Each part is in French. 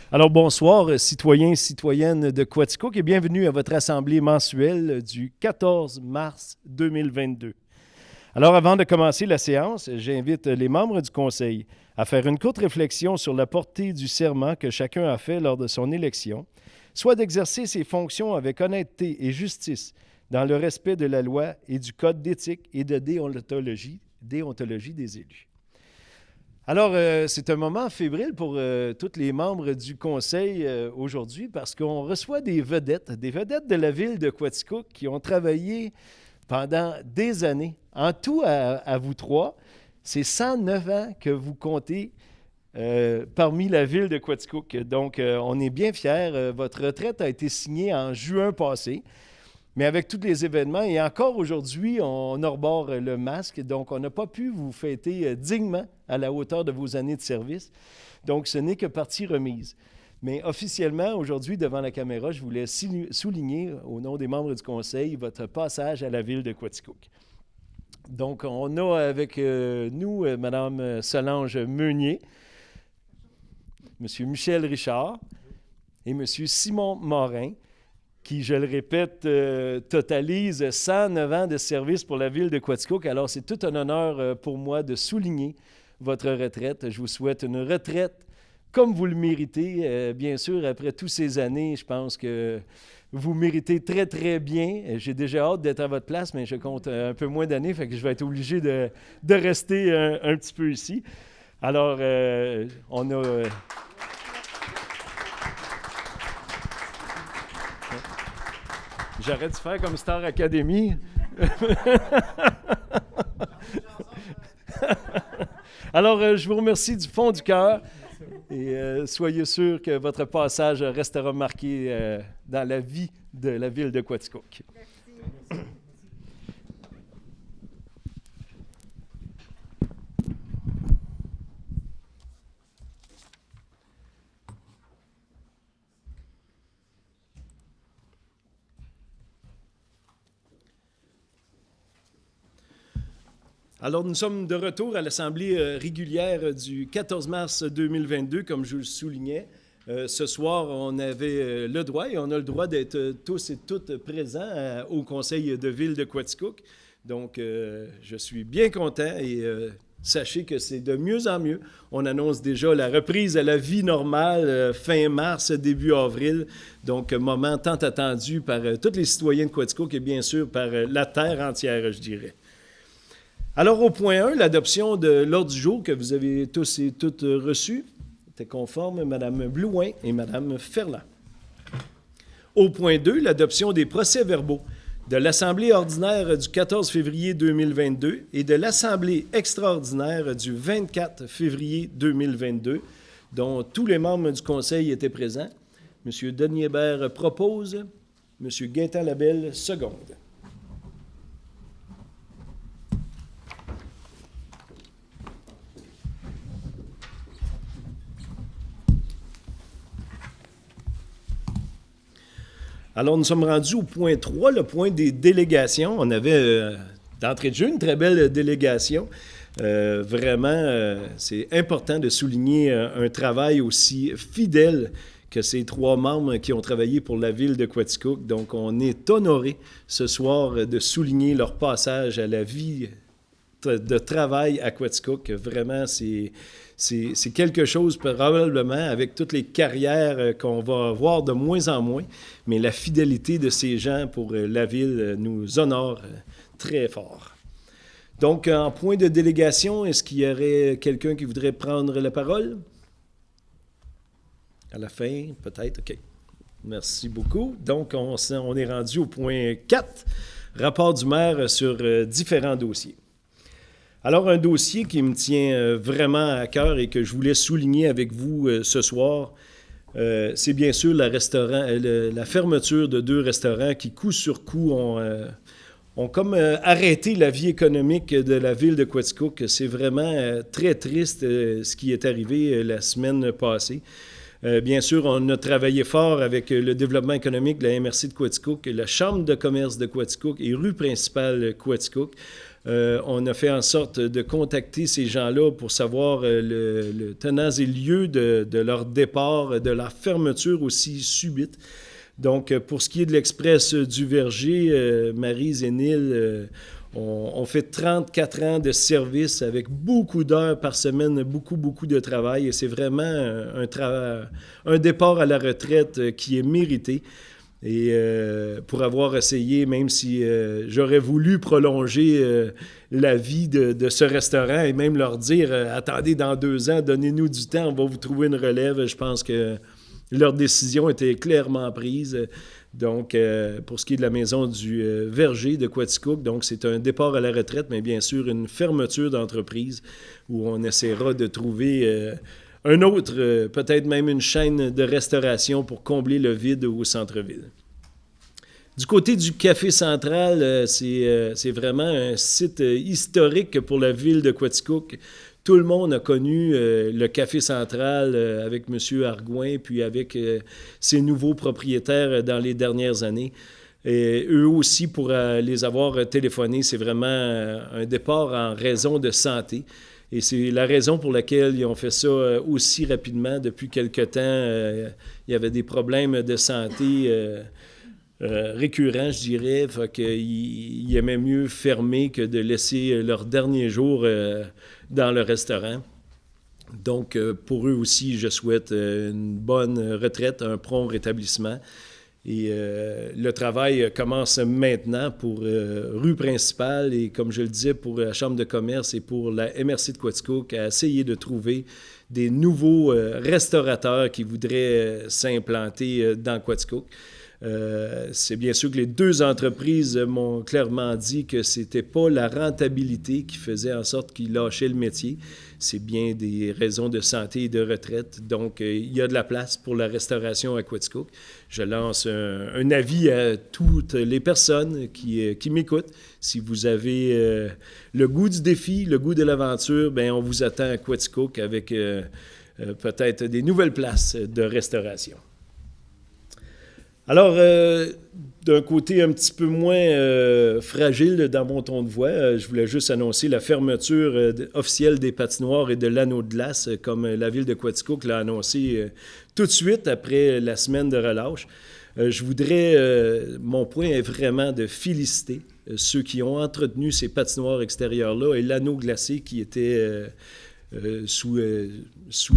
Alors bonsoir, citoyens et citoyennes de Quaticook, et bienvenue à votre assemblée mensuelle du 14 mars 2022. Alors avant de commencer la séance, j'invite les membres du Conseil à faire une courte réflexion sur la portée du serment que chacun a fait lors de son élection, soit d'exercer ses fonctions avec honnêteté et justice dans le respect de la loi et du code d'éthique et de déontologie des élus. Alors, c'est un moment fébrile pour tous les membres du Conseil aujourd'hui parce qu'on reçoit des vedettes de la ville de Quaticook qui ont travaillé pendant des années. En tout, à vous trois, c'est 109 ans que vous comptez parmi la ville de Quaticook. Donc, on est bien fiers. Votre retraite a été signée en juin passé. Mais avec tous les événements, et encore aujourd'hui, on arbore le masque, donc on n'a pas pu vous fêter dignement à la hauteur de vos années de service. Donc, ce n'est que partie remise. Mais officiellement, aujourd'hui, devant la caméra, je voulais souligner, au nom des membres du Conseil, votre passage à la ville de Quaticook. Donc, on a avec nous Mme Solange Meunier, M. Michel Richard et M. Simon Morin, qui, je le répète, totalise 109 ans de service pour la ville de Quaticook. Alors, c'est tout un honneur pour moi de souligner votre retraite. Je vous souhaite une retraite comme vous le méritez. Bien sûr, après toutes ces années, je pense que vous méritez très, très bien. J'ai déjà hâte d'être à votre place, mais je compte un peu moins d'années, fait que je vais être obligé de rester un petit peu ici. Alors, on a... J'arrête de faire comme Star Academy. Alors, je vous remercie du fond du cœur et soyez sûrs que votre passage restera marqué dans la vie de la ville de Quaticook. Merci. Alors, nous sommes de retour à l'Assemblée régulière du 14 mars 2022, comme je le soulignais. Ce soir, on avait le droit et on a le droit d'être tous et toutes présents au Conseil de ville de Quaticook. Donc, je suis bien content et sachez que c'est de mieux en mieux. On annonce déjà la reprise à la vie normale fin mars, début avril. Donc, moment tant attendu par tous les citoyens de Quaticook et bien sûr par la terre entière, je dirais. Alors, au point 1, l'adoption de l'ordre du jour que vous avez tous et toutes reçu était conforme Mme Blouin et Mme Ferland. Au point 2, l'adoption des procès-verbaux de l'Assemblée ordinaire du 14 février 2022 et de l'Assemblée extraordinaire du 24 février 2022, dont tous les membres du Conseil étaient présents. M. Denis Hébert propose, M. Gaétan Labelle seconde. Alors, nous sommes rendus au point 3, le point des délégations. On avait, d'entrée de jeu, une très belle délégation. Vraiment, c'est important de souligner un travail aussi fidèle que ces trois membres qui ont travaillé pour la ville de Quaticook. Donc, on est honoré ce soir de souligner leur passage à la vie de travail à Quaticook. Vraiment, c'est quelque chose probablement avec toutes les carrières qu'on va voir de moins en moins, mais la fidélité de ces gens pour la ville nous honore très fort. Donc, en point de délégation, est-ce qu'il y aurait quelqu'un qui voudrait prendre la parole? À la fin, peut-être? OK. Merci beaucoup. Donc, on est rendu au point 4, rapport du maire sur différents dossiers. Alors, un dossier qui me tient vraiment à cœur et que je voulais souligner avec vous ce soir, c'est bien sûr la fermeture de 2 restaurants qui, coup sur coup, ont comme arrêté la vie économique de la ville de Quaticook. C'est vraiment très triste ce qui est arrivé la semaine passée. Bien sûr, on a travaillé fort avec le développement économique de la MRC de Quaticook, la Chambre de commerce de Quaticook et rue principale Quaticook. On a fait en sorte de contacter ces gens-là pour savoir le tenants et lieux de leur départ, de leur fermeture aussi subite. Donc, pour ce qui est de l'Express du Verger, Maryse et Neil on fait 34 ans de service avec beaucoup d'heures par semaine, beaucoup de travail. Et c'est vraiment un départ à la retraite qui est mérité. Et pour avoir essayé, même si j'aurais voulu prolonger la vie de ce restaurant et même leur dire attendez, dans 2 ans, donnez-nous du temps, on va vous trouver une relève. Je pense que leur décision était clairement prise. Donc, pour ce qui est de la maison du Verger de Quaticook, donc c'est un départ à la retraite, mais bien sûr une fermeture d'entreprise où on essaiera de trouver un autre, peut-être même une chaîne de restauration pour combler le vide au centre-ville. Du côté du Café Central, c'est vraiment un site historique pour la ville de Quaticook. Tout le monde a connu le Café Central avec M. Argouin, puis avec ses nouveaux propriétaires dans les dernières années. Et eux aussi, pour les avoir téléphonés, c'est vraiment un départ en raison de santé. Et c'est la raison pour laquelle ils ont fait ça aussi rapidement. Depuis quelque temps, il y avait des problèmes de santé récurrents, je dirais. Fait qu'ils aimaient mieux fermer que de laisser leurs derniers jours dans le restaurant. Donc, pour eux aussi, je souhaite une bonne retraite, un prompt rétablissement. Et le travail commence maintenant pour rue principale et, comme je le disais, pour la Chambre de commerce et pour la MRC de Quaticook à essayer de trouver des nouveaux restaurateurs qui voudraient s'implanter dans Quaticook. C'est bien sûr que les 2 entreprises m'ont clairement dit que c'était pas la rentabilité qui faisait en sorte qu'ils lâchaient le métier. C'est bien des raisons de santé et de retraite. Donc, il y a de la place pour la restauration à Quaticook. Je lance un avis à toutes les personnes qui m'écoutent. Si vous avez le goût du défi, le goût de l'aventure, bien, on vous attend à Quaticook avec peut-être des nouvelles places de restauration. Alors, d'un côté un petit peu moins fragile dans mon ton de voix, je voulais juste annoncer la fermeture officielle des patinoires et de l'anneau de glace, comme la ville de Quaticook l'a annoncé tout de suite après la semaine de relâche. Je voudrais, mon point est vraiment de féliciter ceux qui ont entretenu ces patinoires extérieures-là et l'anneau glacé qui était sous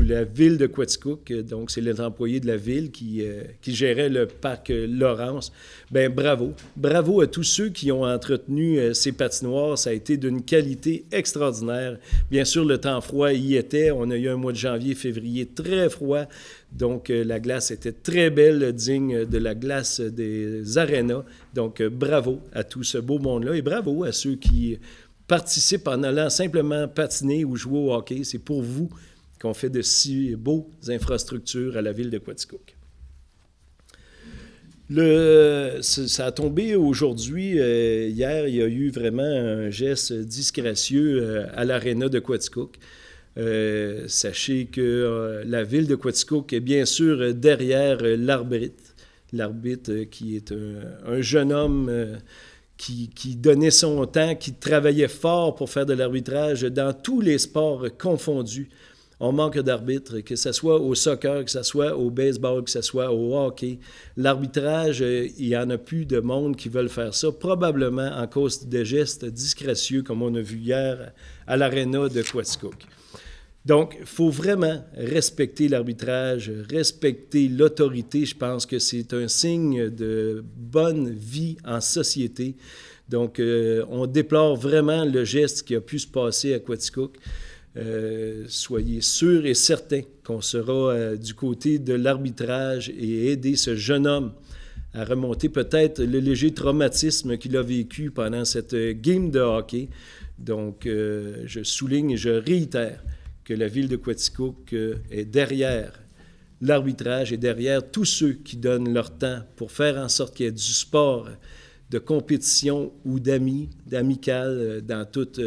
la ville de Quaticook. Donc, c'est les employés de la ville qui géraient le parc Laurence. Bien, bravo. Bravo à tous ceux qui ont entretenu ces patinoires. Ça a été d'une qualité extraordinaire. Bien sûr, le temps froid y était. On a eu un mois de janvier, février très froid. Donc, la glace était très belle, digne de la glace des arénas. Donc, bravo à tout ce beau monde-là et bravo à ceux qui participent en allant simplement patiner ou jouer au hockey. C'est pour vous qu'on fait de si beaux infrastructures à la ville de Quaticook. Ça a tombé aujourd'hui. Hier, il y a eu vraiment un geste disgracieux à l'aréna de Quaticook. Sachez que la ville de Quaticook est bien sûr derrière l'arbitre. L'arbitre qui est un jeune homme qui donnait son temps, qui travaillait fort pour faire de l'arbitrage dans tous les sports confondus. On manque d'arbitres, que ce soit au soccer, que ce soit au baseball, que ce soit au hockey. L'arbitrage, il n'y en a plus de monde qui veulent faire ça, probablement en cause de gestes disgracieux, comme on a vu hier à l'aréna de Quaticook. Donc, il faut vraiment respecter l'arbitrage, respecter l'autorité. Je pense que c'est un signe de bonne vie en société. Donc, on déplore vraiment le geste qui a pu se passer à Quaticook. Soyez sûrs et certains qu'on sera du côté de l'arbitrage et aider ce jeune homme à remonter peut-être le léger traumatisme qu'il a vécu pendant cette game de hockey. Donc, je souligne et je réitère que la ville de Quaticook est derrière l'arbitrage et derrière tous ceux qui donnent leur temps pour faire en sorte qu'il y ait du sport de compétition ou d'amical dans tous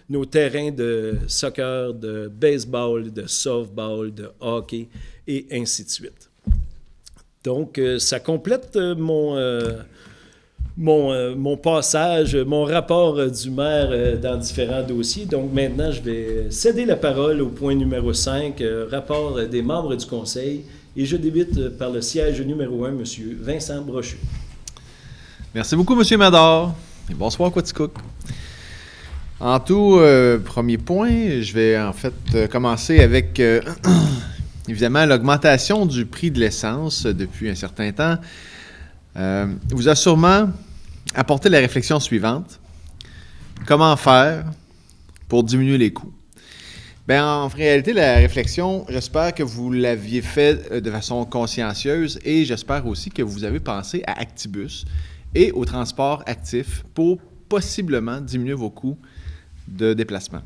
nos terrains de soccer, de baseball, de softball, de hockey et ainsi de suite. Donc, ça complète mon passage, mon rapport du maire dans différents dossiers. Donc maintenant, je vais céder la parole au point numéro 5, rapport des membres du conseil. Et je débute par le siège numéro 1, M. Vincent Brochu. Merci beaucoup, M. Mador. Et bonsoir, Quaticook. En tout, premier point, je vais en fait commencer avec, évidemment, l'augmentation du prix de l'essence depuis un certain temps. Vous a sûrement apporté la réflexion suivante. Comment faire pour diminuer les coûts? Bien, en réalité, la réflexion, j'espère que vous l'aviez fait de façon consciencieuse et j'espère aussi que vous avez pensé à Actibus et au transport actif pour possiblement diminuer vos coûts de déplacement.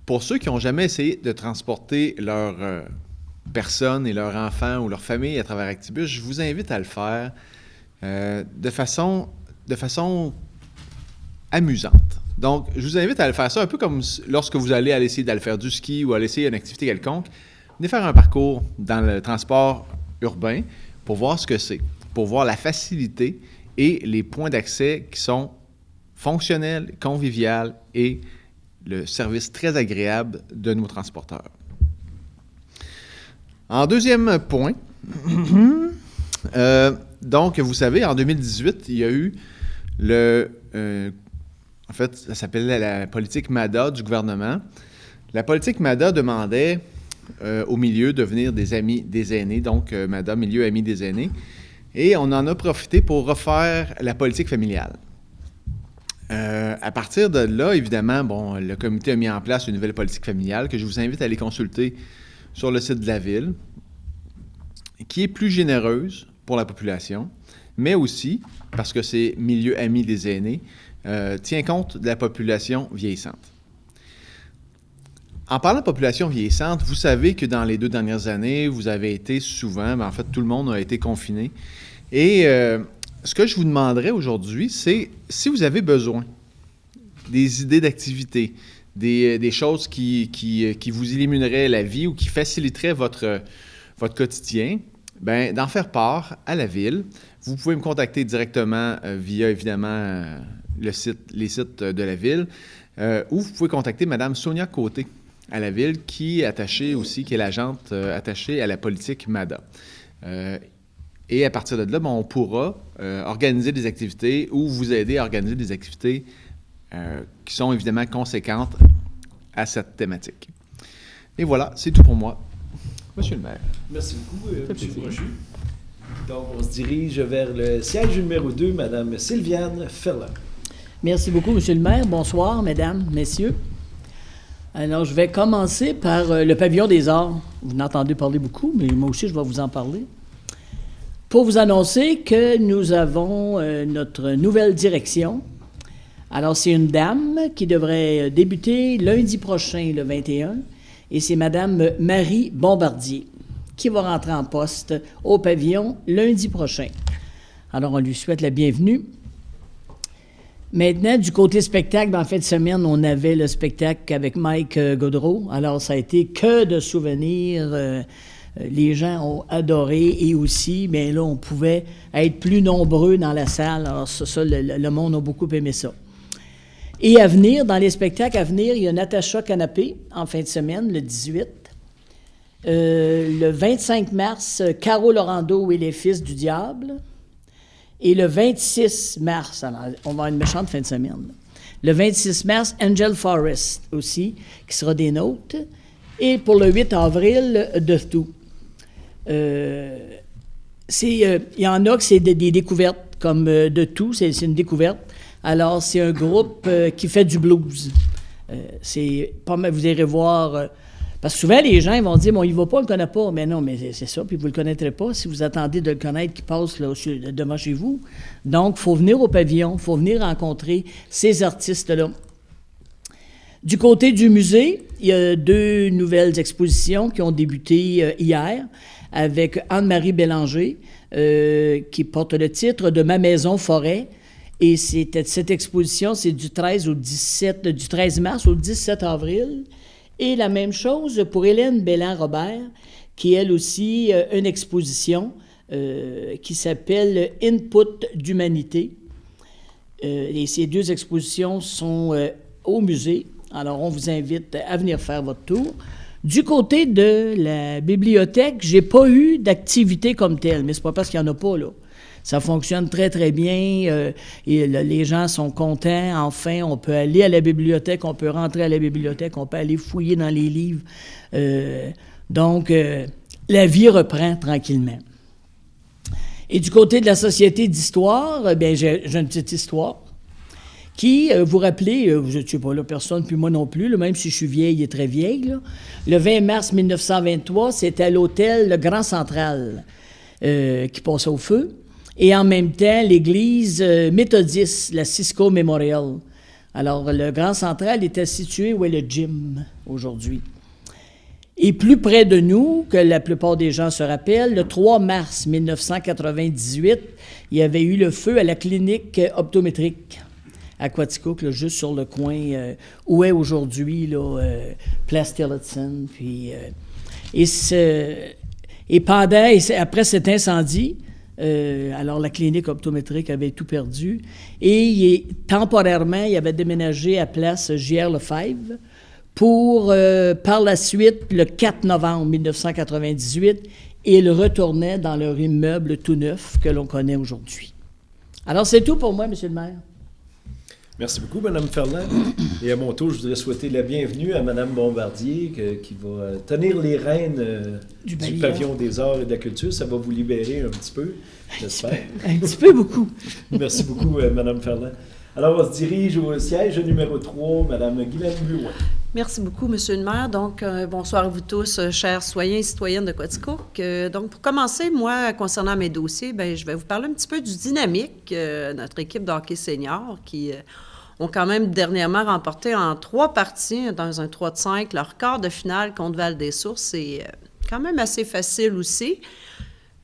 Pour ceux qui n'ont jamais essayé de transporter leurs personnes et leurs enfants ou leur famille à travers Actibus, je vous invite à le faire de façon amusante. Donc, je vous invite à le faire ça un peu comme lorsque vous allez essayer d'aller faire du ski ou aller essayer une activité quelconque. Venez faire un parcours dans le transport urbain pour voir ce que c'est, pour voir la facilité et les points d'accès qui sont fonctionnels, conviviaux et le service très agréable de nos transporteurs. En deuxième point, donc, vous savez, en 2018, il y a eu en fait, ça s'appelait la politique MADA du gouvernement. La politique MADA demandait au milieu de devenir des amis des aînés, donc MADA, milieu amis des aînés. Et on en a profité pour refaire la politique familiale. À partir de là, évidemment, le comité a mis en place une nouvelle politique familiale que je vous invite à aller consulter sur le site de la Ville, qui est plus généreuse pour la population, mais aussi, parce que c'est milieu ami des aînés, tient compte de la population vieillissante. En parlant de population vieillissante, vous savez que dans les 2 dernières années, vous avez été souvent, en fait, tout le monde a été confiné. Et ce que je vous demanderais aujourd'hui, c'est si vous avez besoin des idées d'activité, des choses qui vous élimineraient la vie ou qui faciliteraient votre quotidien, bien, d'en faire part à la Ville. Vous pouvez me contacter directement via, évidemment, les sites de la Ville, ou vous pouvez contacter Mme Sonia Côté à la Ville, qui est attachée aussi, qui est l'agente attachée à la politique MADA. Et à partir de là, on pourra organiser des activités ou vous aider à organiser des activités qui sont évidemment conséquentes à cette thématique. Et voilà, c'est tout pour moi. Monsieur le maire. Merci beaucoup, M. Brochu. Donc, on se dirige vers le siège numéro 2, Mme Sylviane Ferland. Merci beaucoup, M. le maire. Bonsoir, mesdames, messieurs. Alors, je vais commencer par le pavillon des arts. Vous en entendez parler beaucoup, mais moi aussi, je vais vous en parler. Pour vous annoncer que nous avons notre nouvelle direction. Alors, c'est une dame qui devrait débuter lundi prochain, le 21, et c'est Mme Marie Bombardier qui va rentrer en poste au pavillon lundi prochain. Alors, on lui souhaite la bienvenue. Maintenant, du côté spectacle, en fin de semaine, on avait le spectacle avec Mike Gaudreau. Alors, ça a été que de souvenirs. Les gens ont adoré et aussi, bien là, on pouvait être plus nombreux dans la salle. Alors, ça le monde a beaucoup aimé ça. Et à venir, dans les spectacles à venir, il y a Natacha Canapé en fin de semaine, le 18. Le 25 mars, Caro Laurando et les Fils du Diable. Et le 26 mars, alors, on va avoir une méchante fin de semaine. Le 26 mars, Angel Forrest aussi, qui sera des nôtres. Et pour le 8 avril, The Two. Il y en a que c'est des découvertes, comme The Two, c'est une découverte. Alors, c'est un groupe qui fait du blues. C'est pas mal, vous irez voir... parce que souvent, les gens ils vont dire, bon, il ne va pas, on ne le connaît pas. Mais non, mais c'est ça, puis vous ne le connaîtrez pas si vous attendez de le connaître qui passe là, devant chez vous. Donc, il faut venir au pavillon, il faut venir rencontrer ces artistes-là. Du côté du musée, il y a 2 nouvelles expositions qui ont débuté hier avec Anne-Marie Bélanger, qui porte le titre de « Ma maison forêt ». Et cette exposition, c'est du 13 mars au 17 avril. Et la même chose pour Hélène Bélan-Robert, qui, elle aussi, une exposition qui s'appelle « Input d'humanité ». Et ces 2 expositions sont au musée. Alors, on vous invite à venir faire votre tour. Du côté de la bibliothèque, j'ai pas eu d'activité comme telle, mais c'est pas parce qu'il n'y en a pas, là. Ça fonctionne très, très bien. Et les gens sont contents. Enfin, on peut aller à la bibliothèque, on peut rentrer à la bibliothèque, on peut aller fouiller dans les livres. Donc, la vie reprend tranquillement. Et du côté de la Société d'histoire, bien, j'ai une petite histoire qui, vous rappelez, je ne sais pas, là, personne, puis moi non plus, là, même si je suis vieille et très vieille, là, le 20 mars 1923, c'était à l'hôtel Le Grand Central qui passait au feu. Et en même temps, l'église méthodiste, la Cisco Memorial. Alors, le Grand Central était situé où est le gym aujourd'hui. Et plus près de nous, que la plupart des gens se rappellent, le 3 mars 1998, il y avait eu le feu à la clinique optométrique à Quaticook, là, juste sur le coin où est aujourd'hui là, Place Tillotson. Puis, après cet incendie, alors la clinique optométrique avait tout perdu et temporairement, il avait déménagé à Place J.R. Lefebvre pour, par la suite, le 4 novembre 1998, il retournait dans leur immeuble tout neuf que l'on connaît aujourd'hui. Alors, c'est tout pour moi, M. le maire. Merci beaucoup, Mme Ferland. Et à mon tour, je voudrais souhaiter la bienvenue à Mme Bombardier qui va tenir les rênes du pavillon des arts et de la culture. Ça va vous libérer un petit peu, j'espère. Un petit peu beaucoup. Merci beaucoup, Mme Ferland. Alors, on se dirige au siège numéro 3, Mme Guylaine Blouin. Merci beaucoup, M. le maire. Donc, bonsoir à vous tous, chers citoyens et citoyennes de Quaticook. Donc, pour commencer, moi, concernant mes dossiers, bien, je vais vous parler un petit peu du Dynamique, notre équipe de hockey senior, qui ont quand même dernièrement remporté en 3 parties, dans un 3 de 5, leur quart de finale contre Val-des-Sources. C'est quand même assez facile aussi.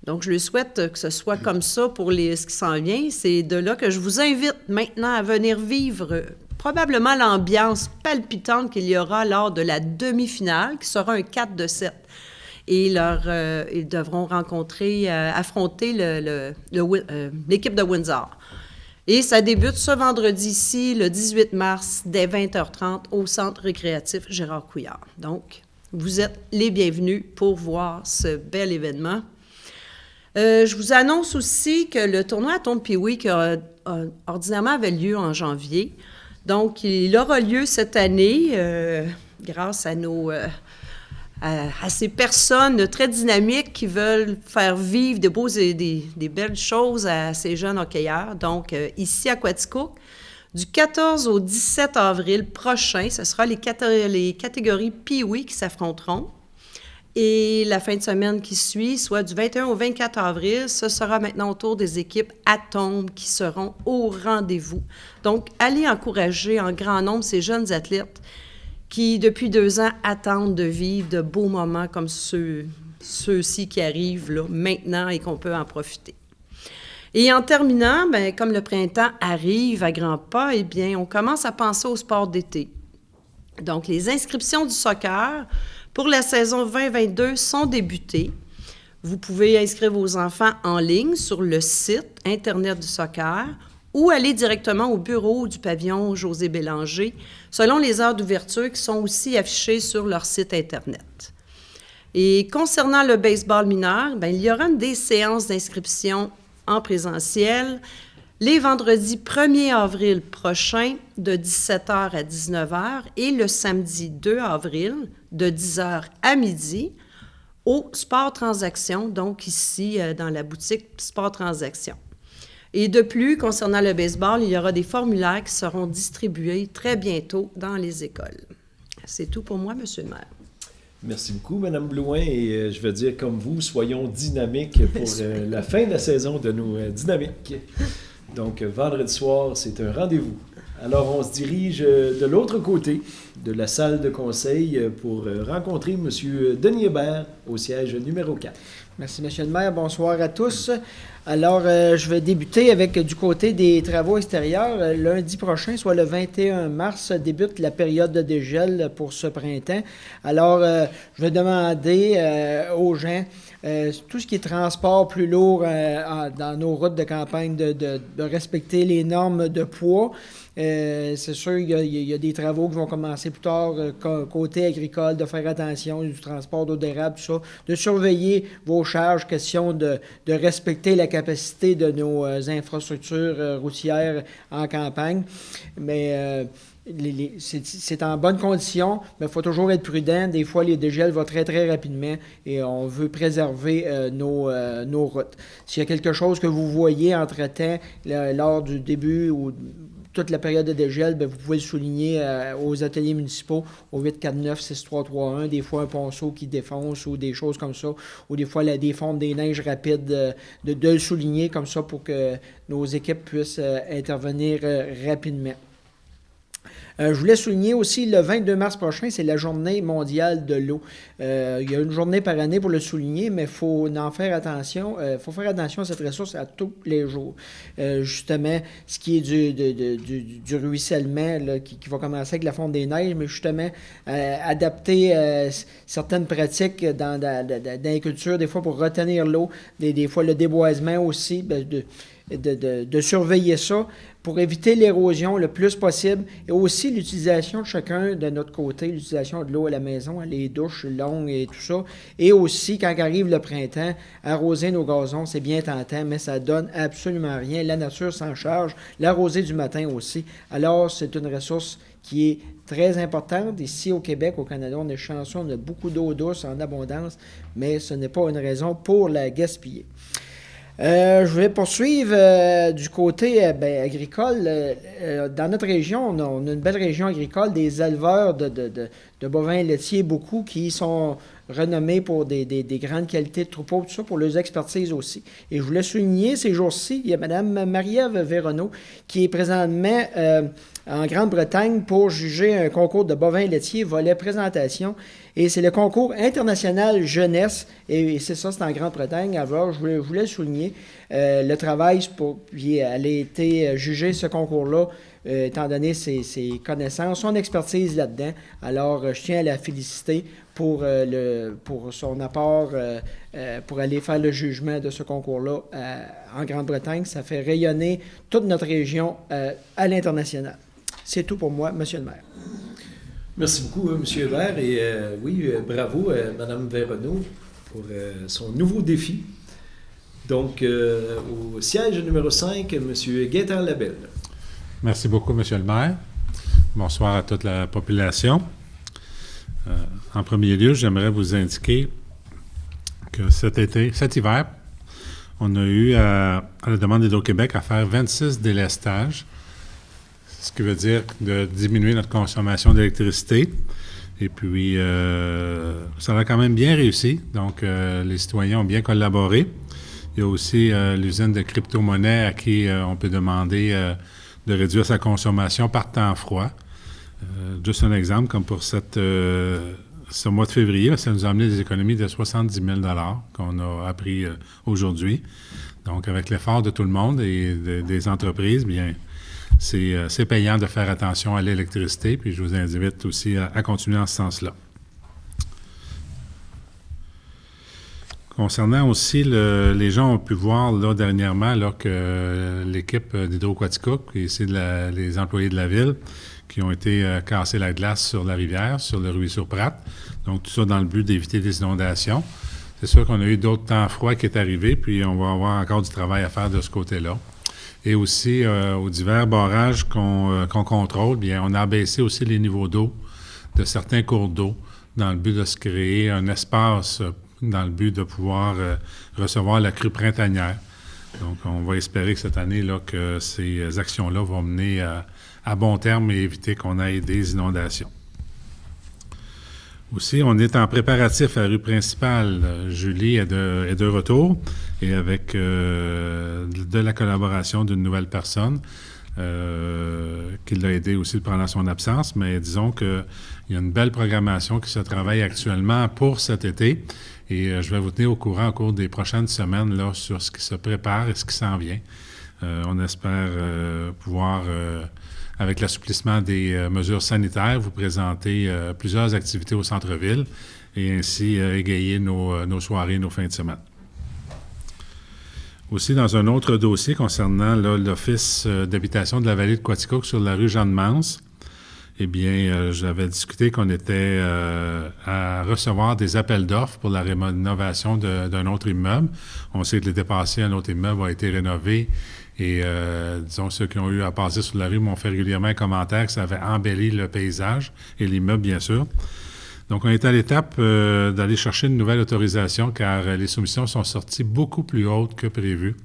Donc, je lui souhaite que ce soit comme ça pour ce qui s'en vient. C'est de là que je vous invite maintenant à venir vivre probablement l'ambiance palpitante qu'il y aura lors de la demi-finale, qui sera un 4 de 7. Et ils devront affronter l'équipe de Windsor. Et ça débute ce vendredi-ci, le 18 mars, dès 20h30, au Centre récréatif Gérard Couillard. Donc, vous êtes les bienvenus pour voir ce bel événement. Je vous annonce aussi que le tournoi à Tombe Pee-Wee, qui ordinairement avait lieu en janvier, donc il aura lieu cette année grâce à à ces personnes très dynamiques qui veulent faire vivre des belles choses à ces jeunes hockeyeurs. Donc, ici à Quaticook, du 14 au 17 avril prochain, ce sera les catégories Pee-Wee qui s'affronteront. Et la fin de semaine qui suit, soit du 21 au 24 avril, ce sera maintenant au tour des équipes à Tombe qui seront au rendez-vous. Donc, allez encourager en grand nombre ces jeunes athlètes qui, depuis 2 ans, attendent de vivre de beaux moments comme ceux-ci qui arrivent là, maintenant et qu'on peut en profiter. Et en terminant, bien, comme le printemps arrive à grands pas, eh bien, on commence à penser au sport d'été. Donc, les inscriptions du soccer pour la saison 2022 sont débutées. Vous pouvez inscrire vos enfants en ligne sur le site Internet du soccer ou aller directement au bureau du pavillon José Bélanger, selon les heures d'ouverture qui sont aussi affichées sur leur site Internet. Et concernant le baseball mineur, bien, il y aura des séances d'inscription en présentiel les vendredis 1er avril prochain de 17h à 19h et le samedi 2 avril de 10h à midi au Sport Transaction, donc ici dans la boutique Sport Transaction. Et de plus, concernant le baseball, il y aura des formulaires qui seront distribués très bientôt dans les écoles. C'est tout pour moi, M. le maire. Merci beaucoup, Mme Blouin. Et je veux dire, comme vous, soyons dynamiques pour la fin de la saison de nos dynamiques. Donc, vendredi soir, c'est un rendez-vous. Alors, on se dirige de l'autre côté de la salle de conseil pour rencontrer M. Denis Hébert au siège numéro 4. Merci, M. le maire. Bonsoir à tous. Alors, je vais débuter avec du côté des travaux extérieurs. Lundi prochain, soit le 21 mars, débute la période de dégel pour ce printemps. Alors, je vais demander aux gens, tout ce qui est transport plus lourd dans nos routes de campagne, de respecter les normes de poids. C'est sûr, il y a des travaux qui vont commencer plus tard côté agricole, de faire attention du transport d'eau d'érable, tout ça, de surveiller vos charges, question de respecter la capacité de nos infrastructures routières en campagne. Mais c'est en bonne condition, mais il faut toujours être prudent. Des fois, les dégels vont très, très rapidement et on veut préserver nos routes. S'il y a quelque chose que vous voyez entre-temps, lors du début ou toute la période de dégel, bien, vous pouvez le souligner aux ateliers municipaux au 849-6331, des fois un ponceau qui défonce ou des choses comme ça, ou des fois des fontes des neiges rapides, de le souligner comme ça pour que nos équipes puissent intervenir rapidement. Je voulais souligner aussi, le 22 mars prochain, c'est la journée mondiale de l'eau. Il y a une journée par année pour le souligner, mais il faut en faire attention. Il faut faire attention à cette ressource à tous les jours. Justement, ce qui est du ruissellement, là, qui va commencer avec la fonte des neiges, mais justement, adapter certaines pratiques dans la culture, des fois pour retenir l'eau, des fois le déboisement aussi, de surveiller ça pour éviter l'érosion le plus possible et aussi l'utilisation de chacun de notre côté, l'utilisation de l'eau à la maison, les douches longues et tout ça. Et aussi, quand arrive le printemps, arroser nos gazons, c'est bien tentant, mais ça donne absolument rien. La nature s'en charge, l'arroser du matin aussi. Alors, c'est une ressource qui est très importante. Ici, au Québec, au Canada, on est chanceux, on a beaucoup d'eau douce en abondance, mais ce n'est pas une raison pour la gaspiller. Je vais poursuivre du côté agricole. Dans notre région, on a une belle région agricole, des éleveurs de bovins laitiers, beaucoup qui sont renommés pour des grandes qualités de troupeaux, tout ça, pour leurs expertises aussi. Et je voulais souligner, ces jours-ci, il y a Mme Marie-Ève Véronneau qui est présentement en Grande-Bretagne pour juger un concours de bovins laitiers, volet présentation. Et c'est le concours international jeunesse, et c'est ça, c'est en Grande-Bretagne. Alors, je voulais le souligner. Le travail, puis elle a été jugée, ce concours-là, étant donné ses connaissances, son expertise là-dedans. Alors, je tiens à la féliciter pour son apport pour aller faire le jugement de ce concours-là en Grande-Bretagne. Ça fait rayonner toute notre région à l'international. C'est tout pour moi, Monsieur le maire. Merci beaucoup, M. Hébert. Et bravo, Mme Véronneau, pour son nouveau défi. Donc, au siège numéro 5, M. Gaétan Labelle. Merci beaucoup, M. le maire. Bonsoir à toute la population. En premier lieu, j'aimerais vous indiquer que cet hiver, on a eu, à la demande d'Hydro-Québec, à faire 26 délestages, ce qui veut dire de diminuer notre consommation d'électricité. Et puis, ça a quand même bien réussi. Donc, les citoyens ont bien collaboré. Il y a aussi l'usine de crypto-monnaie à qui on peut demander de réduire sa consommation par temps froid. Juste un exemple, comme pour ce mois de février, ça nous a amené des économies de 70 000 $ qu'on a appris aujourd'hui. Donc, avec l'effort de tout le monde et des entreprises, bien, c'est payant de faire attention à l'électricité, puis je vous invite aussi à continuer en ce sens-là. Concernant aussi, les gens ont pu voir là, dernièrement là, que l'équipe d'Hydro-Quaticook, et c'est les employés de la ville, qui ont été casser la glace sur la rivière, sur le ruisseau Pratt. Donc, tout ça dans le but d'éviter des inondations. C'est sûr qu'on a eu d'autres temps froids qui est arrivé, puis on va avoir encore du travail à faire de ce côté-là. Et aussi, aux divers barrages qu'on contrôle, bien, on a abaissé aussi les niveaux d'eau de certains cours d'eau dans le but de se créer un espace dans le but de pouvoir recevoir la crue printanière. Donc, on va espérer que cette année, là, que ces actions-là vont mener à bon terme et éviter qu'on ait des inondations. Aussi, on est en préparatif à la rue principale. Julie est de retour et avec de la collaboration d'une nouvelle personne. qui l'a aidé aussi pendant son absence, mais disons qu'il y a une belle programmation qui se travaille actuellement pour cet été et je vais vous tenir au courant au cours des prochaines semaines là, sur ce qui se prépare et ce qui s'en vient. On espère pouvoir, avec l'assouplissement des mesures sanitaires, vous présenter plusieurs activités au centre-ville et ainsi égayer nos soirées, nos fins de semaine. Aussi, dans un autre dossier concernant là, l'Office d'habitation de la vallée de Quaticook sur la rue Jeanne-Mance, eh bien, j'avais discuté qu'on était à recevoir des appels d'offres pour la rénovation d'un autre immeuble. On sait que l'été passé, un autre immeuble a été rénové et, disons, ceux qui ont eu à passer sur la rue m'ont fait régulièrement un commentaire que ça avait embelli le paysage et l'immeuble, bien sûr. Donc, on est à l'étape d'aller chercher une nouvelle autorisation car les soumissions sont sorties beaucoup plus hautes que prévu.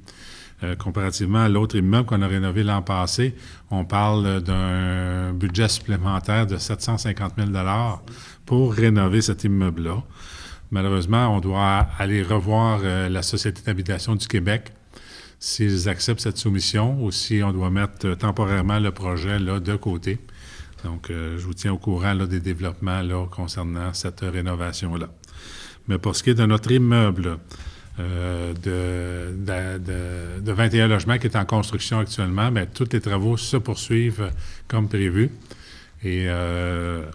Comparativement à l'autre immeuble qu'on a rénové l'an passé, on parle d'un budget supplémentaire de 750 000 $ pour rénover cet immeuble-là. Malheureusement, on doit aller revoir la Société d'habitation du Québec s'ils acceptent cette soumission ou si on doit mettre temporairement le projet là, de côté. Donc, je vous tiens au courant là, des développements là, concernant cette rénovation-là. Mais pour ce qui est de notre immeuble de 21 logements qui est en construction actuellement, bien, tous les travaux se poursuivent comme prévu. Et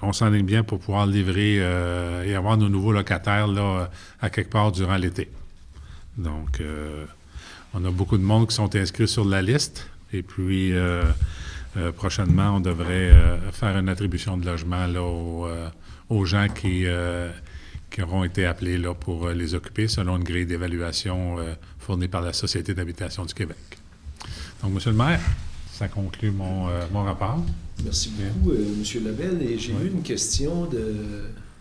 on s'enligne bien pour pouvoir livrer et avoir nos nouveaux locataires là, à quelque part durant l'été. Donc, on a beaucoup de monde qui sont inscrits sur la liste. Et puis... prochainement, on devrait faire une attribution de logement là, aux gens qui auront été appelés là, pour les occuper selon une grille d'évaluation fournie par la Société d'habitation du Québec. Donc, Monsieur le maire, ça conclut mon rapport. Merci beaucoup, M. Labelle. Et j'ai eu une question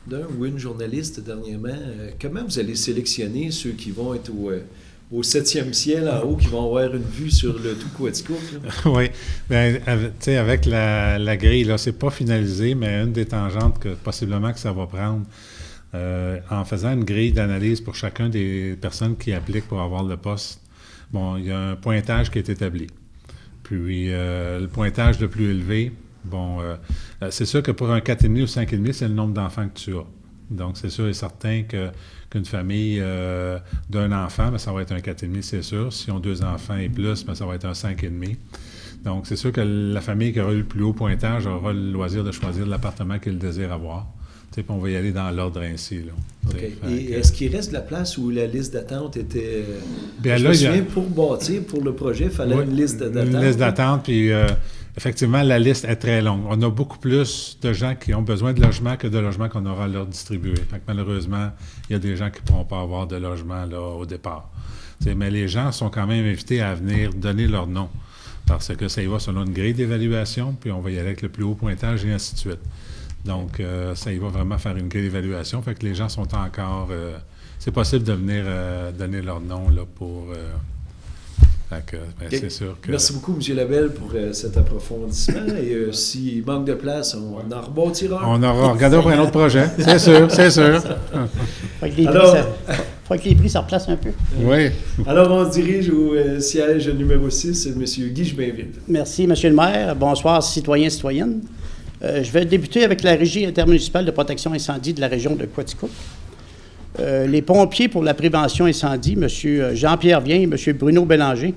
d'un ou une journaliste dernièrement. Comment vous allez sélectionner ceux qui vont être au 7e ciel en haut, qui vont avoir une vue sur le tout Quaticook? Oui. Bien, avec la grille, là, c'est pas finalisé, mais une des tangentes que possiblement que ça va prendre, en faisant une grille d'analyse pour chacun des personnes qui appliquent pour avoir le poste, bon, il y a un pointage qui est établi. Puis, le pointage le plus élevé, bon, c'est sûr que pour un 4,5 ou 5,5, c'est le nombre d'enfants que tu as. Donc, c'est sûr et certain qu'une famille d'un enfant, bien, ça va être un 4,5, c'est sûr. Si on a 2 enfants et plus, bien, ça va être un 5,5. Donc, c'est sûr que la famille qui aura eu le plus haut pointage aura le loisir de choisir l'appartement qu'elle désire avoir. Puis on va y aller dans l'ordre ainsi. Là, OK. Et est-ce qu'il reste de la place où la liste d'attente était... Bien, je là, me souviens, pour bâtir, pour le projet, il fallait une liste d'attente. Une liste d'attente, puis effectivement, la liste est très longue. On a beaucoup plus de gens qui ont besoin de logement que de logements qu'on aura à leur distribuer. Fait que malheureusement, il y a des gens qui ne pourront pas avoir de logement là, au départ. Mais les gens sont quand même invités à venir donner leur nom parce que ça y va selon une grille d'évaluation, puis on va y aller avec le plus haut pointage et ainsi de suite. Donc, ça y va vraiment faire une grille d'évaluation. Fait que les gens sont encore... c'est possible de venir donner leur nom là, pour... fait que, ben, c'est sûr que... Merci beaucoup, M. Labelle, pour cet approfondissement. Et s'il manque de place, on en rebâtira. On aura regardé pour un autre projet. C'est sûr, c'est sûr. Faut que les prix se replacent un peu. Oui. Alors, on se dirige au siège numéro 6, c'est M. Guy Jobainville. Merci, M. le maire. Bonsoir, citoyens et citoyennes. Je vais débuter avec la Régie intermunicipale de protection incendie de la région de Quaticook. Les pompiers pour la prévention incendie, M. Jean-Pierre Vien et M. Bruno Bélanger,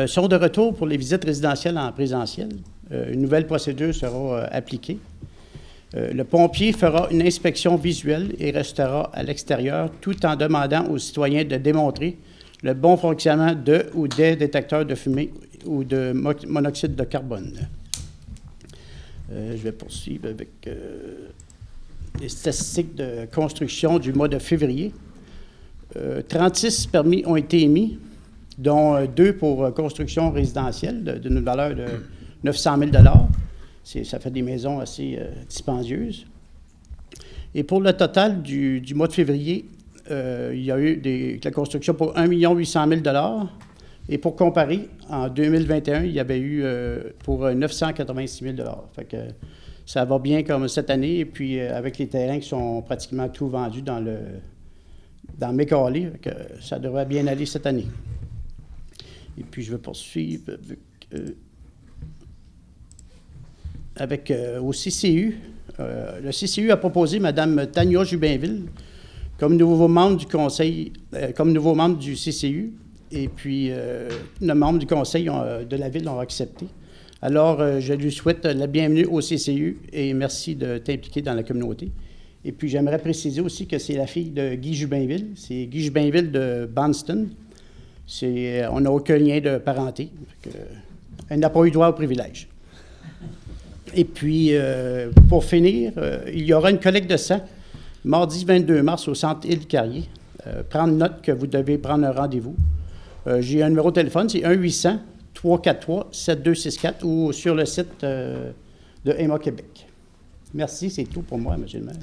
sont de retour pour les visites résidentielles en présentiel. Une nouvelle procédure sera appliquée. Le pompier fera une inspection visuelle et restera à l'extérieur tout en demandant aux citoyens de démontrer le bon fonctionnement de ou des détecteurs de fumée ou de monoxyde de carbone. Je vais poursuivre avec les statistiques de construction du mois de février. 36 permis ont été émis, dont 2 pour construction résidentielle d'une valeur de 900 000 $. Ça fait des maisons assez dispendieuses. Et pour le total du mois de février, il y a eu la construction pour 1 800 000 $. Et pour comparer, en 2021, il y avait eu pour 986 000 $. Fait que ça va bien comme cette année. Et puis, avec les terrains qui sont pratiquement tout vendus dans Mécalé, ça devrait bien aller cette année. Et puis, je vais poursuivre avec au CCU. Le CCU a proposé Mme Tania Jubinville comme nouveau membre du conseil, comme nouveau membre du CCU. Et puis, nos membres du conseil de la ville ont accepté. Alors, je lui souhaite la bienvenue au CCU et merci de t'impliquer dans la communauté. Et puis, j'aimerais préciser aussi que c'est la fille de Guy Jubinville. C'est Guy Jubinville de Banston. On n'a aucun lien de parenté. Elle n'a pas eu droit au privilège. Et puis, pour finir, il y aura une collecte de sang mardi 22 mars au centre Île-Carrier. Prendre note que vous devez prendre un rendez-vous. J'ai un numéro de téléphone, c'est 1-800-343-7264 ou sur le site de Emma Québec. Merci, c'est tout pour moi, M. le maire.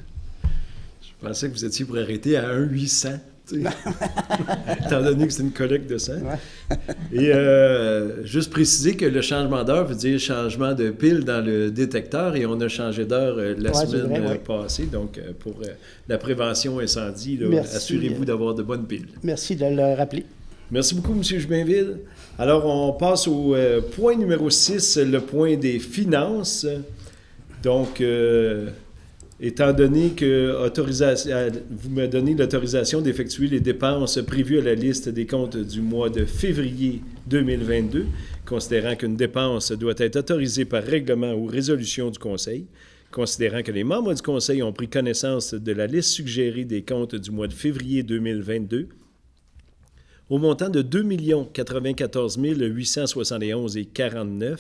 Je pensais que vous étiez pour arrêter à 1-800, étant donné que c'est une collecte de sang. Ouais. Et juste préciser que le changement d'heure veut dire changement de pile dans le détecteur et on a changé d'heure la semaine passée. Donc, pour la prévention incendie, là, assurez-vous d'avoir de bonnes piles. Merci de le rappeler. Merci beaucoup, M. Jubinville. Alors, on passe au point numéro 6, le point des finances. Donc, étant donné que vous me donnez l'autorisation d'effectuer les dépenses prévues à la liste des comptes du mois de février 2022, considérant qu'une dépense doit être autorisée par règlement ou résolution du Conseil, considérant que les membres du Conseil ont pris connaissance de la liste suggérée des comptes du mois de février 2022, au montant de 2 94 871,49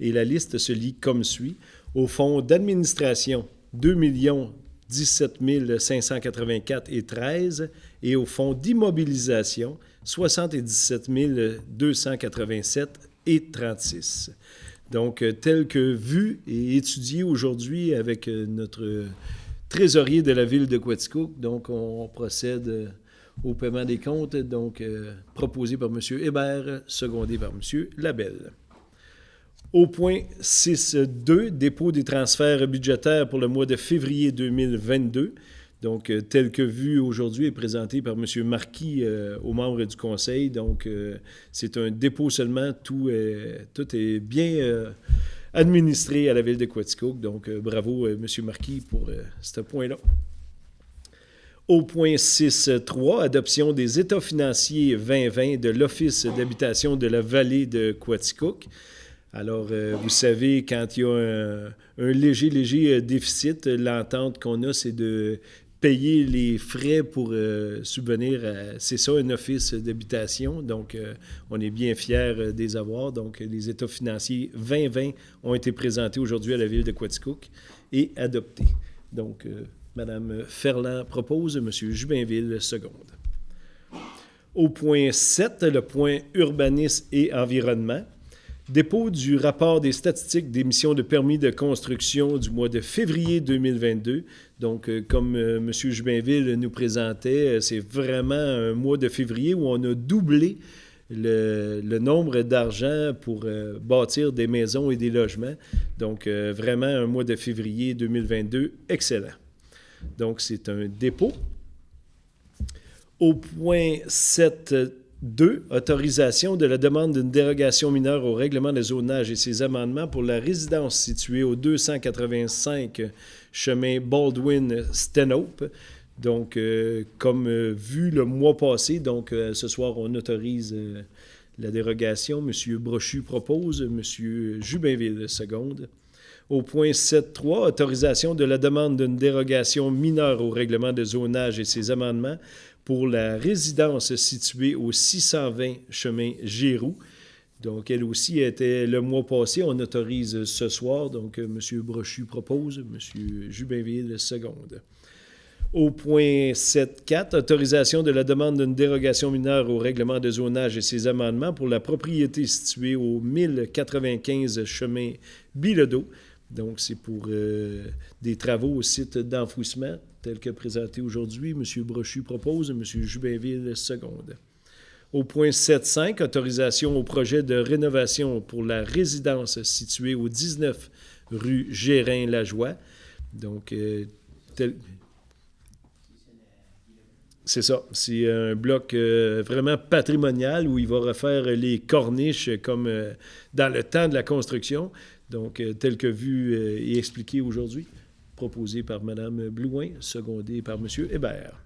et la liste se lit comme suit. Au fonds d'administration, 2 17 584,13 et au fonds d'immobilisation, 77 287,36. Donc, tel que vu et étudié aujourd'hui avec notre trésorier de la ville de Quaticook, donc on procède au paiement des comptes, donc proposé par M. Hébert, secondé par M. Labelle. Au point 6.2, dépôt des transferts budgétaires pour le mois de février 2022, donc tel que vu aujourd'hui et présenté par M. Marquis aux membres du Conseil. Donc, c'est un dépôt seulement, tout est bien administré à la ville de Quaticook. Donc, bravo M. Marquis pour ce point-là. Au point 6.3, adoption des états financiers 2020 de l'Office d'habitation de la vallée de Quaticook. Alors, vous savez, quand il y a un léger déficit, l'entente qu'on a, c'est de payer les frais pour subvenir à... C'est ça, un office d'habitation. Donc, on est bien fiers des avoirs. Donc, les états financiers 2020 ont été présentés aujourd'hui à la ville de Quaticook et adoptés. Donc, Mme Ferland propose, M. Jubinville seconde. Au point 7, le point urbanisme et environnement. Dépôt du rapport des statistiques d'émission de permis de construction du mois de février 2022. Donc, comme M. Jubinville nous présentait, c'est vraiment un mois de février où on a doublé le nombre d'argent pour bâtir des maisons et des logements. Donc, vraiment un mois de février 2022 excellent. Donc, c'est un dépôt. Au point 7.2, autorisation de la demande d'une dérogation mineure au règlement de zonage et ses amendements pour la résidence située au 285 chemin Baldwin-Stanhope. Donc, comme vu le mois passé, donc ce soir, on autorise la dérogation. M. Brochu propose, M. Jubinville seconde. Au point 7.3, autorisation de la demande d'une dérogation mineure au règlement de zonage et ses amendements pour la résidence située au 620 chemin Giroux. Donc, elle aussi était le mois passé. On autorise ce soir. Donc, M. Brochu propose, M. Jubinville seconde. Au point 7.4, autorisation de la demande d'une dérogation mineure au règlement de zonage et ses amendements pour la propriété située au 1095 chemin Bilodeau. Donc, c'est pour des travaux au site d'enfouissement, tel que présenté aujourd'hui. M. Brochu propose, M. Jubinville seconde. Au point 7.5, autorisation au projet de rénovation pour la résidence située au 19 rue Gérin-Lajoie. Donc, c'est ça. C'est un bloc vraiment patrimonial où il va refaire les corniches comme dans le temps de la construction. donc tel que vu et expliqué aujourd'hui, proposé par Mme Blouin, secondé par M. Hébert.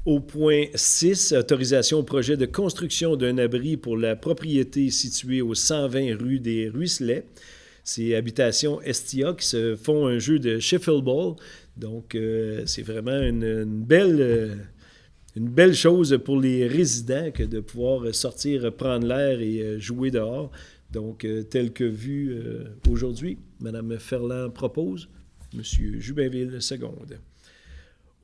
Au point 6, autorisation au projet de construction d'un abri pour la propriété située au 120 rue des Ruisselets. C'est Habitation Estia qui se font un jeu de Sheffield Ball. Donc, c'est vraiment une belle chose pour les résidents que de pouvoir sortir, prendre l'air et jouer dehors. Donc, tel que vu aujourd'hui, Mme Ferland propose, M. Jubinville seconde.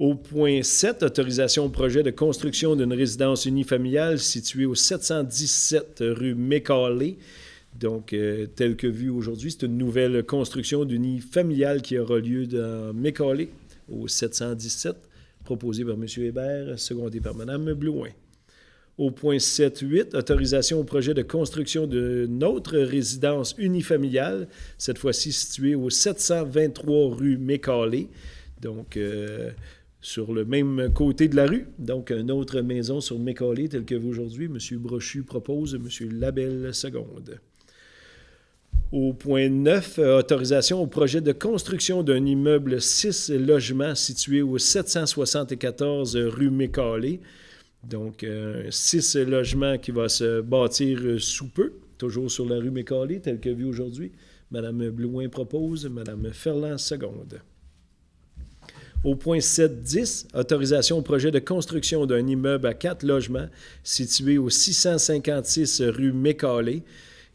Au point 7, autorisation au projet de construction d'une résidence unifamiliale située au 717 rue Macaulay. Donc, tel que vu aujourd'hui, c'est une nouvelle construction d'unifamiliale qui aura lieu dans Macaulay, au 717, proposée par M. Hébert, secondée par Mme Blouin. Au point 7.8, autorisation au projet de construction d'une autre résidence unifamiliale, cette fois-ci située au 723 rue Macaulay. Donc, sur le même côté de la rue. Donc, une autre maison sur Macaulay, telle que vous aujourd'hui. M. Brochu propose, M. Labelle seconde. Au point 9, autorisation au projet de construction d'un immeuble 6 logements situé au 774 rue Macaulay. Donc, 6 logements qui va se bâtir sous peu, toujours sur la rue Macaulay, tel que vu aujourd'hui. Mme Blouin propose, Mme Ferland seconde. Au point 7.10, autorisation au projet de construction d'un immeuble à 4 logements situé au 656 rue Macaulay.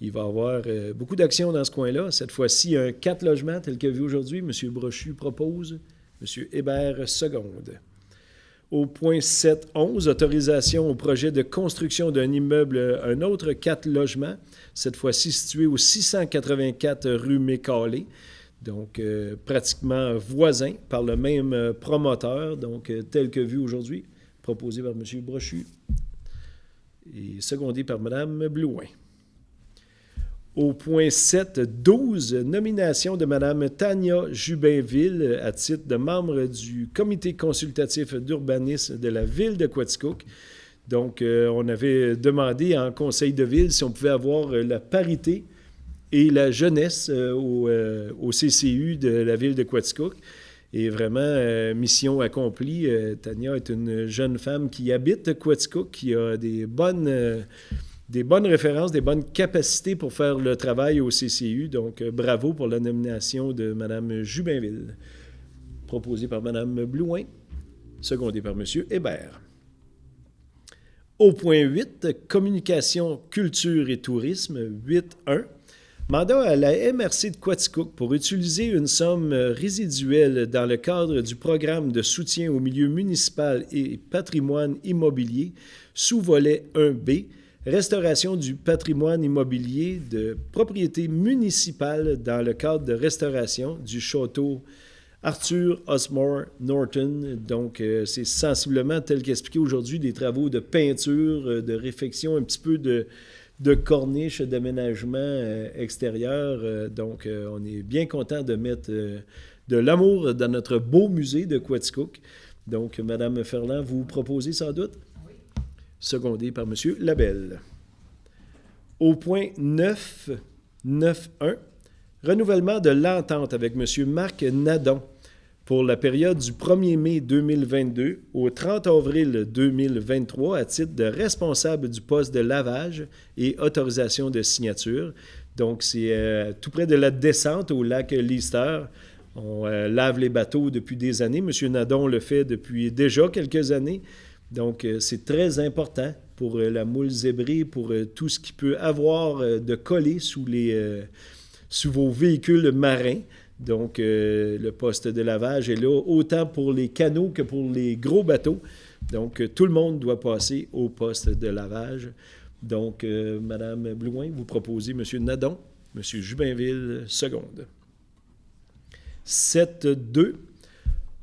Il va y avoir beaucoup d'actions dans ce coin-là. Cette fois-ci, un 4 logements tel que vu aujourd'hui. M. Brochu propose, M. Hébert seconde. Au point 7.11, autorisation au projet de construction d'un immeuble, un autre 4 logements, cette fois-ci situé au 684 rue Macaulay. Donc, pratiquement voisin par le même promoteur, donc tel que vu aujourd'hui, proposé par M. Brochu et secondé par Mme Blouin. Au point 7.12, nomination de Mme Tania Jubinville à titre de membre du comité consultatif d'urbanisme de la ville de Quaticook. Donc, on avait demandé en conseil de ville si on pouvait avoir la parité et la jeunesse au CCU de la ville de Quaticook. Et vraiment, mission accomplie. Tania est une jeune femme qui habite Quaticook, qui a des bonnes références, des bonnes capacités pour faire le travail au CCU. Donc, bravo pour la nomination de Mme Jubinville, proposée par Mme Blouin, secondée par M. Hébert. Au point 8, communication, culture et tourisme, 8.1. Mandat à la MRC de Quaticook pour utiliser une somme résiduelle dans le cadre du programme de soutien au milieu municipal et patrimoine immobilier, sous-volet 1B, restauration du patrimoine immobilier de propriété municipale dans le cadre de restauration du château Arthur Osmore Norton. Donc, c'est sensiblement tel qu'expliqué aujourd'hui, des travaux de peinture, de réfection, un petit peu de corniche, d'aménagement extérieur. Donc, on est bien content de mettre de l'amour dans notre beau musée de Quaticook. Donc, Mme Ferland, vous proposez sans doute? Oui. Secondé par M. Labelle. Au point 9.1, renouvellement de l'entente avec M. Marc Nadon pour la période du 1er mai 2022 au 30 avril 2023 à titre de responsable du poste de lavage et autorisation de signature. Donc, c'est tout près de la descente au lac Lister. On lave les bateaux depuis des années. M. Nadon le fait depuis déjà quelques années. Donc, c'est très important pour la moule zébrée, pour tout ce qui peut avoir de collé sous vos véhicules marins. Donc, le poste de lavage est là, autant pour les canots que pour les gros bateaux. Donc, tout le monde doit passer au poste de lavage. Donc, Mme Blouin, vous proposez M. Nadon, M. Jubinville, seconde. 7.2.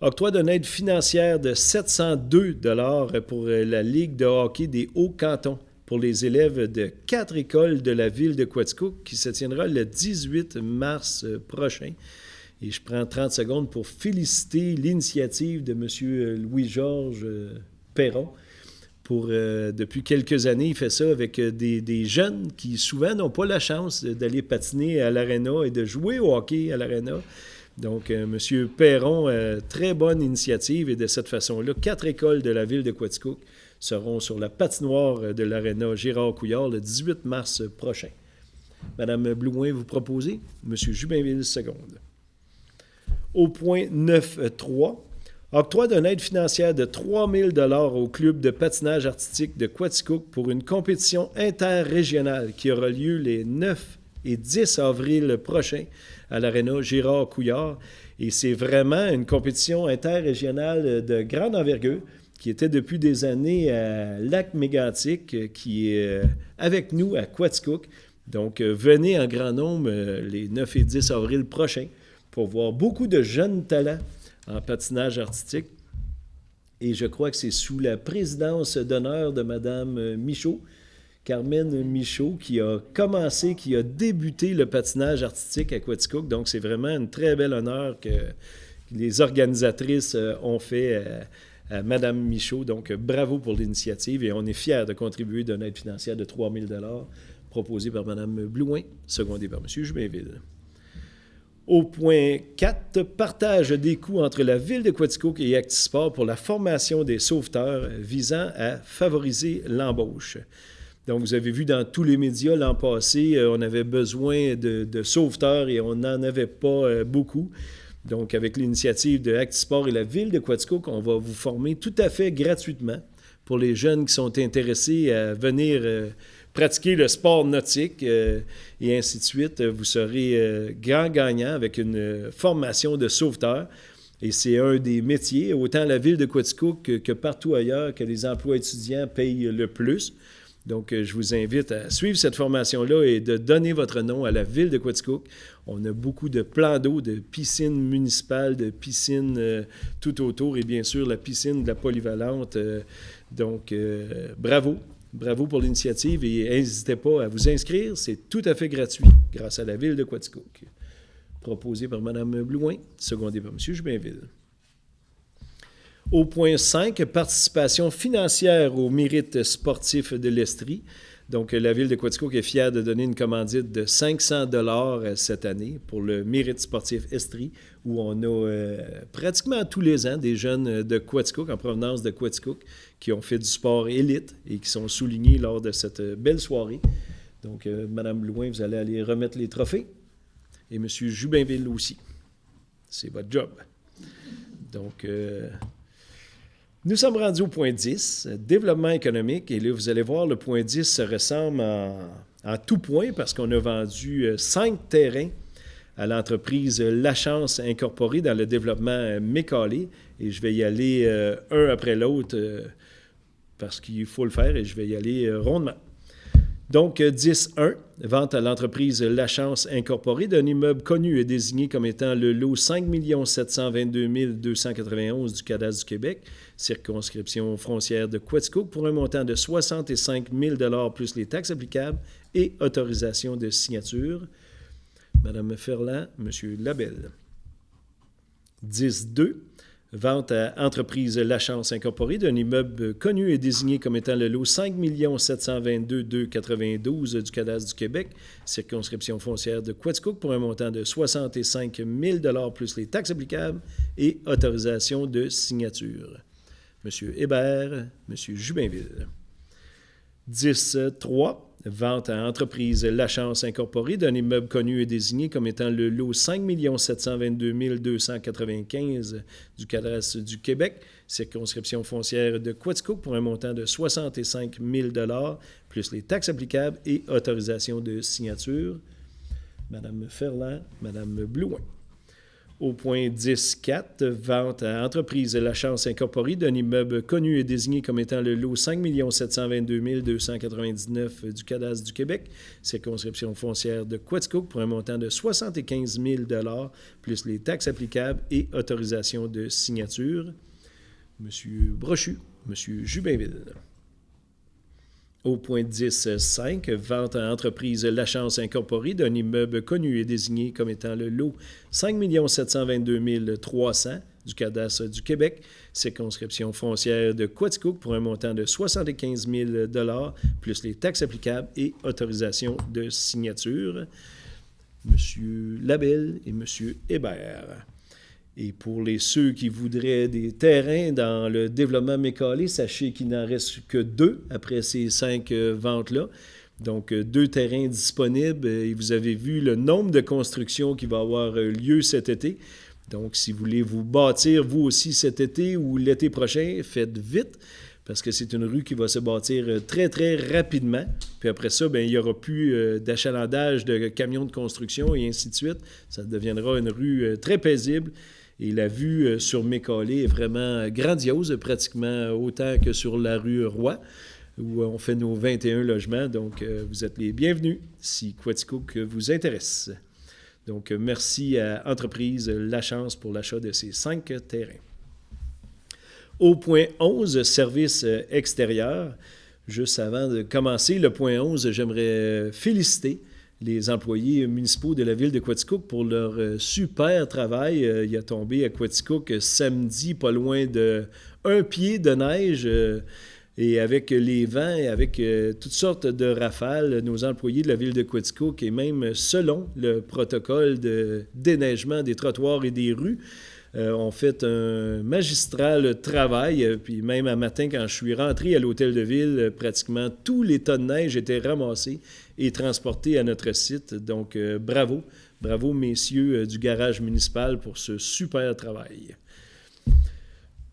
Octroi d'une aide financière de 702 $ pour la Ligue de hockey des Hauts-Cantons pour les élèves de 4 écoles de la ville de Quaticook qui se tiendra le 18 mars prochain. Et je prends 30 secondes pour féliciter l'initiative de M. Louis-Georges Perron Depuis quelques années, il fait ça avec des jeunes qui souvent n'ont pas la chance d'aller patiner à l'aréna et de jouer au hockey à l'aréna. Donc, M. Perron, très bonne initiative. Et de cette façon-là, 4 écoles de la ville de Quaticook seront sur la patinoire de l'aréna Gérard-Couillard le 18 mars prochain. Mme Blouin, vous proposez. M. Jubinville, seconde. Au point 9.3, octroi d'une aide financière de 3 000 $ au club de patinage artistique de Quaticook pour une compétition interrégionale qui aura lieu les 9 et 10 avril prochains à l'aréna Gérard-Couillard. Et c'est vraiment une compétition interrégionale de grande envergure qui était depuis des années à Lac-Mégantic, qui est avec nous à Quaticook. Donc, venez en grand nombre les 9 et 10 avril prochains pour voir beaucoup de jeunes talents en patinage artistique. Et je crois que c'est sous la présidence d'honneur de Mme Michaud, Carmen Michaud, qui a débuté le patinage artistique à Quaticook. Donc, c'est vraiment un très bel honneur que les organisatrices ont fait à Mme Michaud. Donc, bravo pour l'initiative et on est fiers de contribuer d'une aide financière de 3 000 $ proposée par Mme Blouin, secondée par M. Jubinville. Au point 4, partage des coûts entre la Ville de Quaticook et Actisport pour la formation des sauveteurs visant à favoriser l'embauche. Donc, vous avez vu dans tous les médias l'an passé, on avait besoin de sauveteurs et on n'en avait pas beaucoup. Donc, avec l'initiative de Actisport et la Ville de Quaticook, on va vous former tout à fait gratuitement pour les jeunes qui sont intéressés à venir pratiquer le sport nautique et ainsi de suite. Vous serez grand gagnant avec une formation de sauveteur. Et c'est un des métiers, autant la Ville de Quaticook que partout ailleurs, que les emplois étudiants payent le plus. Donc, je vous invite à suivre cette formation-là et de donner votre nom à la Ville de Quaticook. On a beaucoup de plans d'eau, de piscines municipales, de piscines tout autour et bien sûr la piscine de la polyvalente. Donc, bravo. Bravo pour l'initiative et n'hésitez pas à vous inscrire. C'est tout à fait gratuit grâce à la Ville de Quaticook. Proposé par Mme Blouin, secondé par M. Jubinville. Au point 5, participation financière au mérite sportif de l'Estrie. Donc, la Ville de Quaticook est fière de donner une commandite de 500 $ cette année pour le mérite sportif Estrie, où on a pratiquement tous les ans des jeunes de Quaticook, en provenance de Quaticook, qui ont fait du sport élite et qui sont soulignés lors de cette belle soirée. Donc, Mme Blouin, vous allez aller remettre les trophées. Et M. Jubinville aussi. C'est votre job. Donc, nous sommes rendus au point 10, développement économique. Et là, vous allez voir, le point 10 se ressemble en tout point parce qu'on a vendu 5 terrains à l'entreprise Lachance Incorporée dans le développement Mécalé. Et je vais y aller un après l'autre parce qu'il faut le faire et je vais y aller rondement. Donc, 10.1, vente à l'entreprise Lachance Incorporée d'un immeuble connu et désigné comme étant le lot 5 722 291 du cadastre du Québec, circonscription foncière de Quaticook, pour un montant de 65 000 $ plus les taxes applicables et autorisation de signature. Mme Ferland, M. Labelle. 10.2, vente à entreprise Lachance Incorporée d'un immeuble connu et désigné comme étant le lot 5 722 292 du cadastre du Québec, circonscription foncière de Quaticook, pour un montant de 65 000 $ plus les taxes applicables et autorisation de signature. M. Hébert, M. Jubinville. 10.3, vente à entreprise Lachance Incorporée d'un immeuble connu et désigné comme étant le lot 5 722 295 du cadastre du Québec, circonscription foncière de Quaticook, pour un montant de 65 000 $ plus les taxes applicables et autorisation de signature. Mme Ferland, Mme Blouin. Au point 10.4, vente à entreprise Lachance Incorporée d'un immeuble connu et désigné comme étant le lot 5 722 299 du cadastre du Québec, circonscription foncière de Quaticook, pour un montant de 75 000 $ plus les taxes applicables et autorisation de signature. M. Brochu, M. Jubinville. Au point 10.5, vente à entreprise La Chance Incorporée d'un immeuble connu et désigné comme étant le lot 5 722 300 du cadastre du Québec, circonscription foncière de Quaticook pour un montant de 75 000 $ plus les taxes applicables et autorisation de signature. M. Labelle et M. Hébert. Et pour ceux qui voudraient des terrains dans le développement Mécalé, sachez qu'il n'en reste que 2 après ces 5 ventes-là. Donc, 2 terrains disponibles et vous avez vu le nombre de constructions qui va avoir lieu cet été. Donc, si vous voulez vous bâtir, vous aussi, cet été ou l'été prochain, faites vite parce que c'est une rue qui va se bâtir très, très rapidement. Puis après ça, bien, il n'y aura plus d'achalandage de camions de construction et ainsi de suite. Ça deviendra une rue très paisible. Et la vue sur Mécalé est vraiment grandiose, pratiquement autant que sur la rue Roy, où on fait nos 21 logements. Donc, vous êtes les bienvenus si Quaticook vous intéresse. Donc, merci à Entreprise La Chance pour l'achat de ces 5 terrains. Au point 11, services extérieurs. Juste avant de commencer le point 11, j'aimerais féliciter les employés municipaux de la ville de Quaticook pour leur super travail. Il a tombé à Quaticook samedi, pas loin de 1 pied de neige. Et avec les vents et avec toutes sortes de rafales, nos employés de la ville de Quaticook, et même selon le protocole de déneigement des trottoirs et des rues, ont fait un magistral travail. Puis même un matin, quand je suis rentré à l'hôtel de ville, pratiquement tous les tas de neige étaient ramassés et transportés à notre site. Donc, bravo. Bravo, messieurs du garage municipal, pour ce super travail.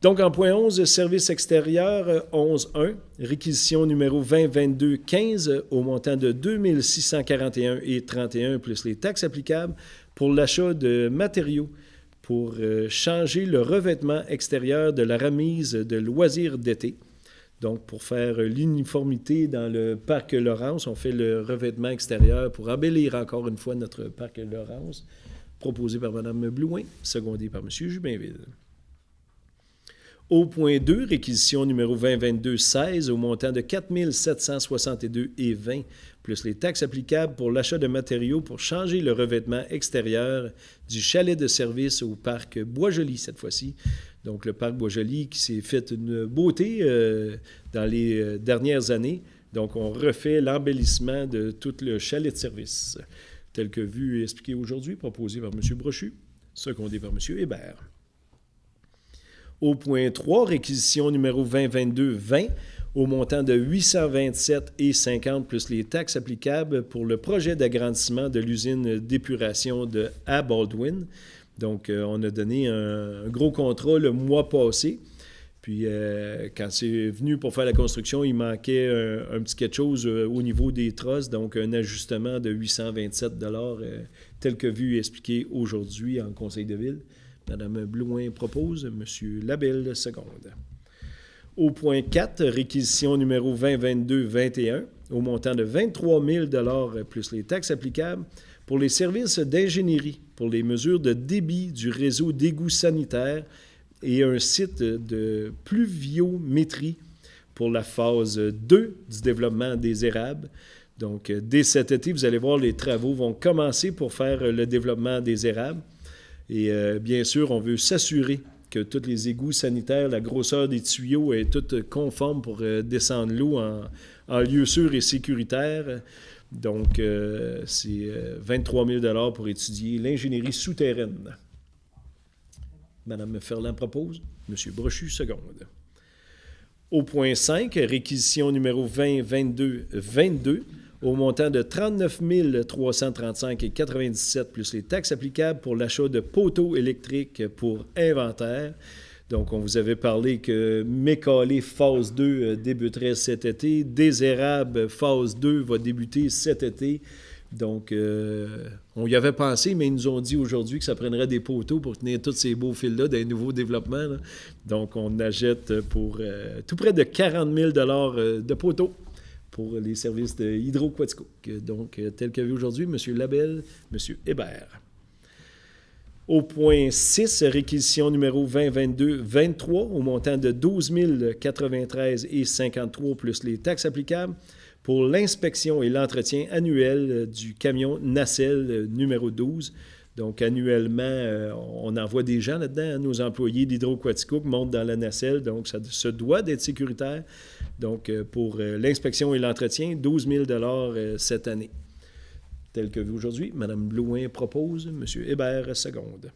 Donc, en point 11, service extérieur 11.1, réquisition numéro 2022-15 au montant de 2 641,31 plus les taxes applicables pour l'achat de matériaux pour changer le revêtement extérieur de la remise de loisirs d'été. Donc, pour faire l'uniformité dans le parc Laurence, on fait le revêtement extérieur pour embellir encore une fois notre parc Laurence, proposé par Mme Blouin, secondé par M. Jubinville. Au point 2, réquisition numéro 2022-16 au montant de 4 762,20 plus les taxes applicables pour l'achat de matériaux pour changer le revêtement extérieur du chalet de service au parc Bois-Joli cette fois-ci. Donc, le parc Bois-Joli qui s'est fait une beauté dans les dernières années. Donc, on refait l'embellissement de tout le chalet de service, tel que vu et expliqué aujourd'hui, proposé par M. Brochu, secondé par M. Hébert. Au point 3, réquisition numéro 2022-20 au montant de 827,50 plus les taxes applicables pour le projet d'agrandissement de l'usine d'épuration à Baldwin. Donc, on a donné un gros contrat le mois passé. Puis, quand c'est venu pour faire la construction, il manquait un petit quelque chose au niveau des trosses, donc un ajustement de 827 $ tel que vu et expliqué aujourd'hui en conseil de ville. Mme Blouin propose, M. Labelle seconde. Au point 4, réquisition numéro 2022-21 au montant de 23 000 $ plus les taxes applicables pour les services d'ingénierie, pour les mesures de débit du réseau d'égouts sanitaires et un site de pluviométrie pour la phase 2 du développement des érables. Donc, dès cet été, vous allez voir, les travaux vont commencer pour faire le développement des érables. Et bien sûr, on veut s'assurer que tous les égouts sanitaires, la grosseur des tuyaux est toute conforme pour descendre l'eau en lieu sûr et sécuritaire. Donc, c'est 23 000 $ pour étudier l'ingénierie souterraine. Mme Ferland propose, M. Brochu seconde. Au point 5, réquisition numéro 2022-22 au montant de 39 335,97 plus les taxes applicables pour l'achat de poteaux électriques pour inventaire. Donc, on vous avait parlé que Mécalé phase 2 débuterait cet été. Des érables phase 2 va débuter cet été. Donc, on y avait pensé, mais ils nous ont dit aujourd'hui que ça prendrait des poteaux pour tenir tous ces beaux fils-là d'un nouveau développement. Là. Donc, on achète pour tout près de 40 000 $ de poteaux pour les services de Hydro-Quaticook. Donc, tel que vu aujourd'hui, M. Labelle, M. Hébert. Au point 6, réquisition numéro 2022-23 au montant de 12 093,53 plus les taxes applicables pour l'inspection et l'entretien annuel du camion nacelle numéro 12. Donc, annuellement, on envoie des gens là-dedans. Nos employés d'Hydro-Quaticook montent dans la nacelle, donc ça se doit d'être sécuritaire. Donc, pour l'inspection et l'entretien, 12 000 cette année. Tel que vu aujourd'hui, Mme Blouin propose, M. Hébert seconde.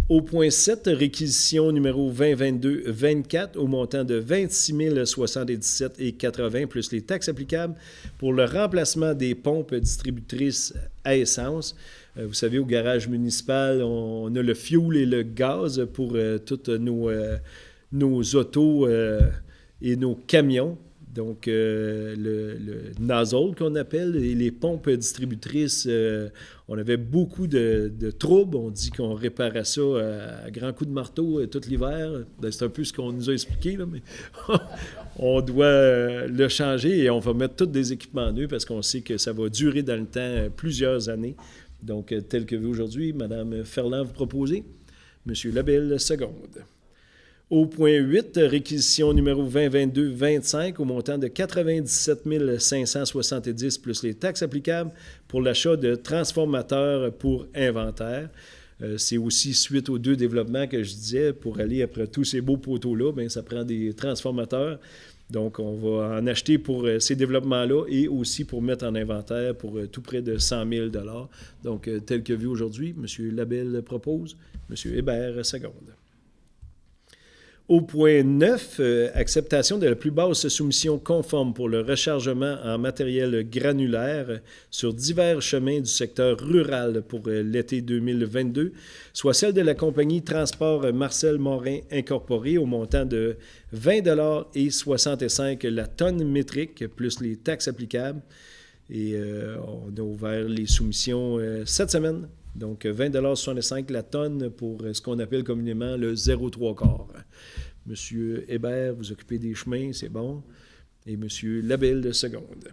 Au point 7, réquisition numéro 2022-24 au montant de 26 077,80 plus les taxes applicables pour le remplacement des pompes distributrices à essence. Vous savez, au garage municipal, on a le fioul et le gaz pour toutes nos autos et nos camions. Donc, le nozzle qu'on appelle et les pompes distributrices, on avait beaucoup de troubles. On dit qu'on réparait ça à grands coups de marteau tout l'hiver. C'est un peu ce qu'on nous a expliqué, là, mais on doit le changer et on va mettre tous des équipements neufs parce qu'on sait que ça va durer dans le temps plusieurs années. Donc, tel que vu aujourd'hui, Mme Ferland vous proposez, M. Labelle seconde. Au point 8, réquisition numéro 2022-25 au montant de 97 570 plus les taxes applicables pour l'achat de transformateurs pour inventaire. C'est aussi suite aux 2 développements que je disais, pour aller après tous ces beaux poteaux-là, bien, ça prend des transformateurs. Donc, on va en acheter pour ces développements-là et aussi pour mettre en inventaire pour tout près de 100 000 $. Donc, tel que vu aujourd'hui, M. Labelle propose, M. Hébert seconde. Au point 9, acceptation de la plus basse soumission conforme pour le rechargement en matériel granulaire sur divers chemins du secteur rural pour l'été 2022, soit celle de la compagnie Transport Marcel Morin Incorporée au montant de 20,65 $ la tonne métrique, plus les taxes applicables. Et on a ouvert les soumissions cette semaine. Donc, 20,65 $ la tonne pour ce qu'on appelle communément le 0,3 $. Monsieur Hébert, vous occupez des chemins, c'est bon. Et Monsieur Labelle de seconde.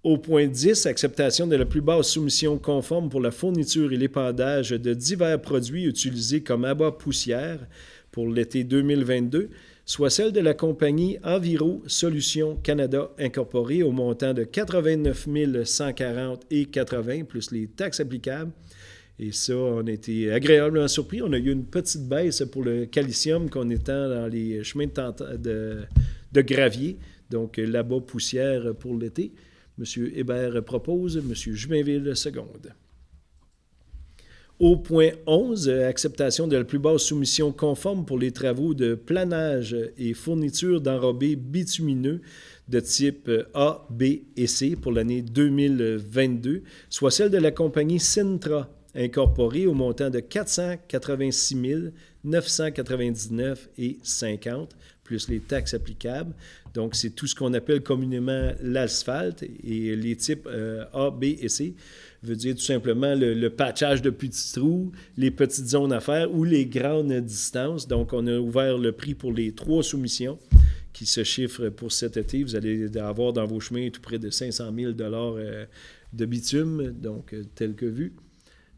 Au point 10, acceptation de la plus basse soumission conforme pour la fourniture et l'épandage de divers produits utilisés comme abat poussière pour l'été 2022, soit celle de la compagnie Enviro Solutions Canada Incorporée au montant de 89 140,80 plus les taxes applicables. Et ça, on a été agréablement surpris. On a eu une petite baisse pour le calcium qu'on étend dans les chemins de gravier. Donc, là-bas, poussière pour l'été. M. Hébert propose, M. Jubainville seconde. Au point 11, acceptation de la plus basse soumission conforme pour les travaux de planage et fourniture d'enrobés bitumineux de type A, B et C pour l'année 2022, soit celle de la compagnie Sintra Incorporée au montant de 486 999,50 plus les taxes applicables. Donc, c'est tout ce qu'on appelle communément l'asphalte et les types A, B et C veut dire tout simplement le patchage de petits trous, les petites zones à faire ou les grandes distances. Donc, on a ouvert le prix pour les 3 soumissions qui se chiffrent pour cet été. Vous allez avoir dans vos chemins tout près de 500 000 $ de bitume, donc tel que vu.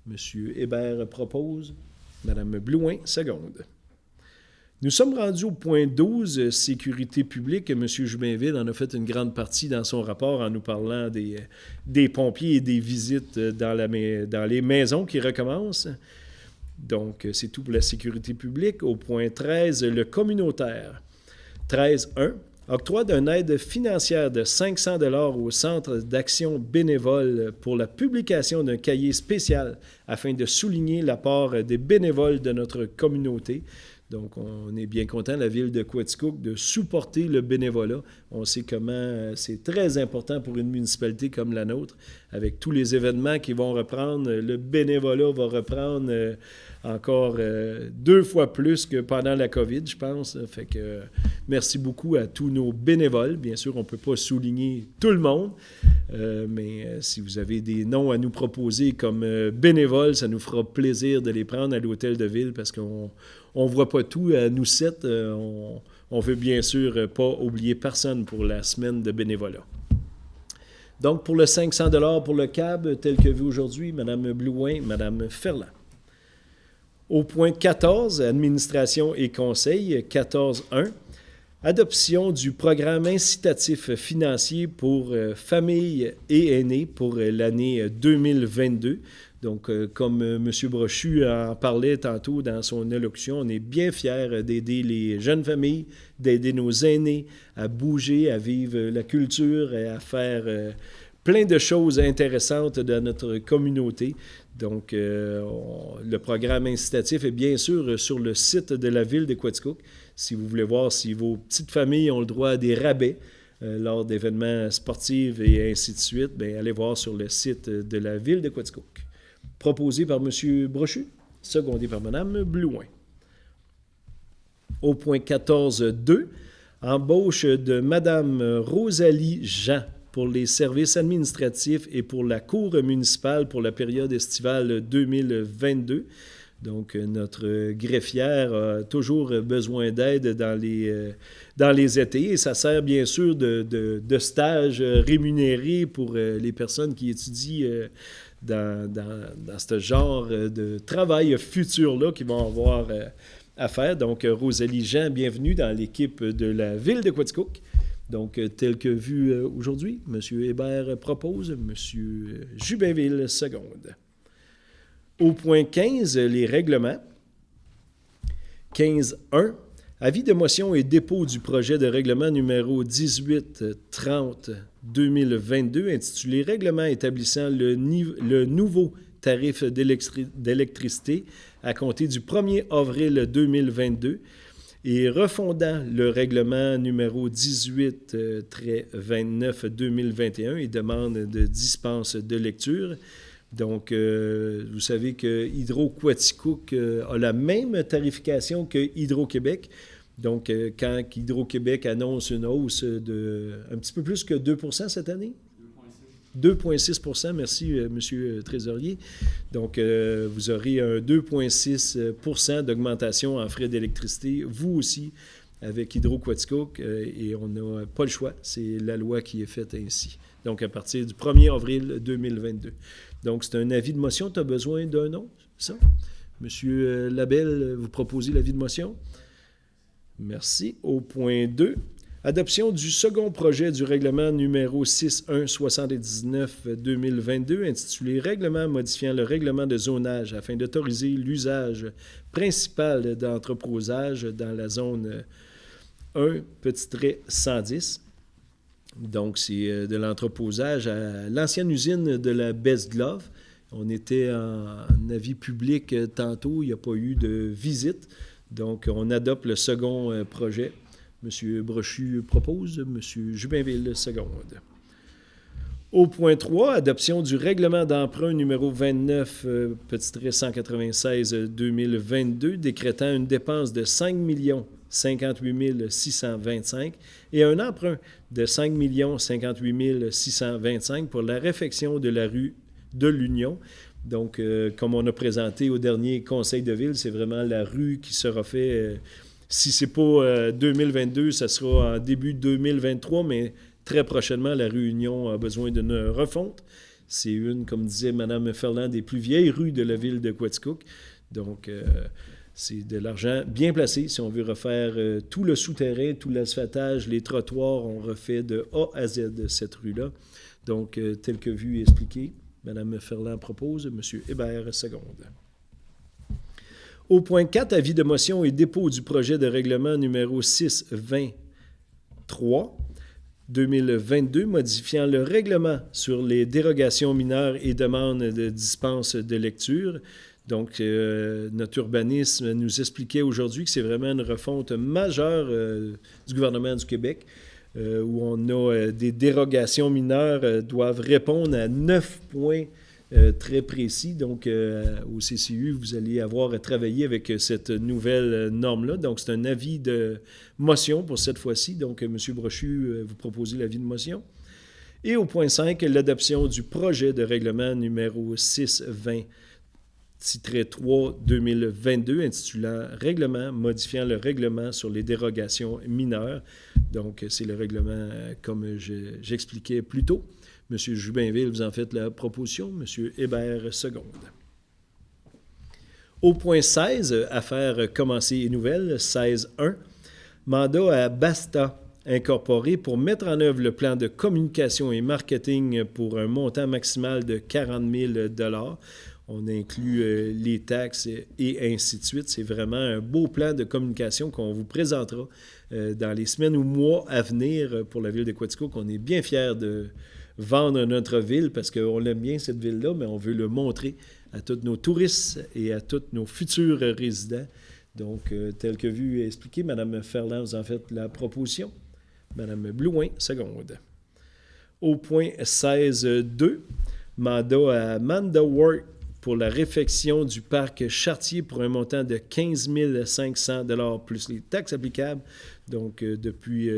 M. Hébert propose, Mme Blouin seconde. Nous sommes rendus au point 12, sécurité publique. M. Jubainville en a fait une grande partie dans son rapport en nous parlant des pompiers et des visites dans les maisons qui recommencent. Donc, c'est tout pour la sécurité publique. Au point 13, le communautaire. 13.1. Octroi d'une aide financière de 500 $ au Centre d'action bénévole pour la publication d'un cahier spécial afin de souligner l'apport des bénévoles de notre communauté. Donc, on est bien content, la ville de Quaticook, de supporter le bénévolat. On sait comment c'est très important pour une municipalité comme la nôtre. Avec tous les événements qui vont reprendre, le bénévolat va reprendre encore 2 fois plus que pendant la COVID, je pense. Fait que merci beaucoup à tous nos bénévoles. Bien sûr, on ne peut pas souligner tout le monde, mais si vous avez des noms à nous proposer comme bénévoles, ça nous fera plaisir de les prendre à l'hôtel de ville parce qu'on ne voit pas tout. À nous 7, on veut bien sûr pas oublier personne pour la semaine de bénévolat. Donc, pour le 500 $ pour le CAB, tel que vu aujourd'hui, Mme Blouin, Mme Ferland. Au point 14, administration et conseil, 14.1. Adoption du programme incitatif financier pour familles et aînés pour l'année 2022. Donc, comme M. Brochu en parlait tantôt dans son allocution, on est bien fiers d'aider les jeunes familles, d'aider nos aînés à bouger, à vivre la culture et à faire plein de choses intéressantes dans notre communauté. Donc, le programme incitatif est bien sûr sur le site de la ville de Quaticook. Si vous voulez voir si vos petites familles ont le droit à des rabais lors d'événements sportifs et ainsi de suite, bien, allez voir sur le site de la ville de Quaticook. Proposé par M. Brochu, secondé par Mme Blouin. Au point 14.2, embauche de Mme Rosalie Jean pour les services administratifs et pour la cour municipale pour la période estivale 2022. Donc, notre greffière a toujours besoin d'aide dans les étés et ça sert bien sûr de stage rémunéré pour les personnes qui étudient dans ce genre de travail futur-là qu'ils vont avoir à faire. Donc, Rosalie Jean, bienvenue dans l'équipe de la ville de Quaticook. Donc, tel que vu aujourd'hui, M. Hébert propose, M. Jubinville seconde. Au point 15, les règlements. 15.1, avis de motion et dépôt du projet de règlement numéro 1830-2022 intitulé « Règlement établissant le nouveau tarif d'électricité à compter du 1er avril 2022 et refondant le règlement numéro 18-29-2021 et demande de dispense de lecture. » Donc, vous savez que Hydro-Quaticook a la même tarification que Hydro-Québec. Donc, quand Hydro-Québec annonce une hausse de un petit peu plus que 2 % cette année? 2,6 %, merci, M. Trésorier. Donc, vous aurez un 2,6 % d'augmentation en frais d'électricité, vous aussi, avec Hydro-Quaticook, et on n'a pas le choix. C'est la loi qui est faite ainsi. Donc, à partir du 1er avril 2022. Donc, c'est un avis de motion. Tu as besoin d'un nom, c'est ça? Monsieur Labelle, vous proposez l'avis de motion? Merci. Au point 2, adoption du second projet du règlement numéro 6179-2022 intitulé « Règlement modifiant le règlement de zonage afin d'autoriser l'usage principal d'entreposage dans la zone 1-110 ». Donc, c'est de l'entreposage à l'ancienne usine de la Best Glove. On était en avis public tantôt, il n'y a pas eu de visite. Donc, on adopte le second projet. M. Brochu propose, M. Jubinville seconde. Au point 3, adoption du règlement d'emprunt numéro 29-196-2022 décrétant une dépense de 5 58 625 et un emprunt de 5 58 625 pour la réfection de la rue de l'Union. Donc, comme on a présenté au dernier conseil de ville, c'est vraiment la rue qui sera fait. Si ce n'est pas 2022, ça sera en début 2023, mais très prochainement, la rue Union a besoin d'une refonte. C'est une, comme disait Mme Ferland, des plus vieilles rues de la ville de Quaticook. Donc, c'est de l'argent bien placé. Si on veut refaire tout le souterrain, tout l'asphaltage, les trottoirs, on refait de A à Z cette rue-là. Donc, tel que vu et expliqué, Mme Ferland propose, M. Hébert seconde. Au point 4, avis de motion et dépôt du projet de règlement numéro 623-2022 modifiant le règlement sur les dérogations mineures et demandes de dispense de lecture. Donc, notre urbanisme nous expliquait aujourd'hui que c'est vraiment une refonte majeure du gouvernement du Québec, où on a des dérogations mineures doivent répondre à 9 points très précis. Donc, au CCU, vous allez avoir à travailler avec cette nouvelle norme-là. Donc, c'est un avis de motion pour cette fois-ci. Donc, M. Brochu, vous proposez l'avis de motion. Et au point 5, l'adoption du projet de règlement numéro 620-3-2022 intitulant « Règlement modifiant le règlement sur les dérogations mineures ». Donc, c'est le règlement comme j'expliquais plus tôt. M. Jubinville, vous en faites la proposition. M. Hébert, seconde. Au point 16, affaires commencées et nouvelles, 16.1, Mandat à Basta Incorporé pour mettre en œuvre le plan de communication et marketing pour un montant maximal de 40 000 $. On inclut les taxes et ainsi de suite. C'est vraiment un beau plan de communication qu'on vous présentera dans les semaines ou mois à venir pour la ville de Quaticook. On est bien fiers de vendre notre ville parce qu'on aime bien cette ville-là, mais on veut le montrer à tous nos touristes et à tous nos futurs résidents. Donc, tel que vu et expliqué, Mme Ferland, vous en faites la proposition. Mme Blouin, seconde. Au point 16.2, mandat à Manda Work pour la réfection du parc Chartier pour un montant de 15 500 $ plus les taxes applicables. Donc, depuis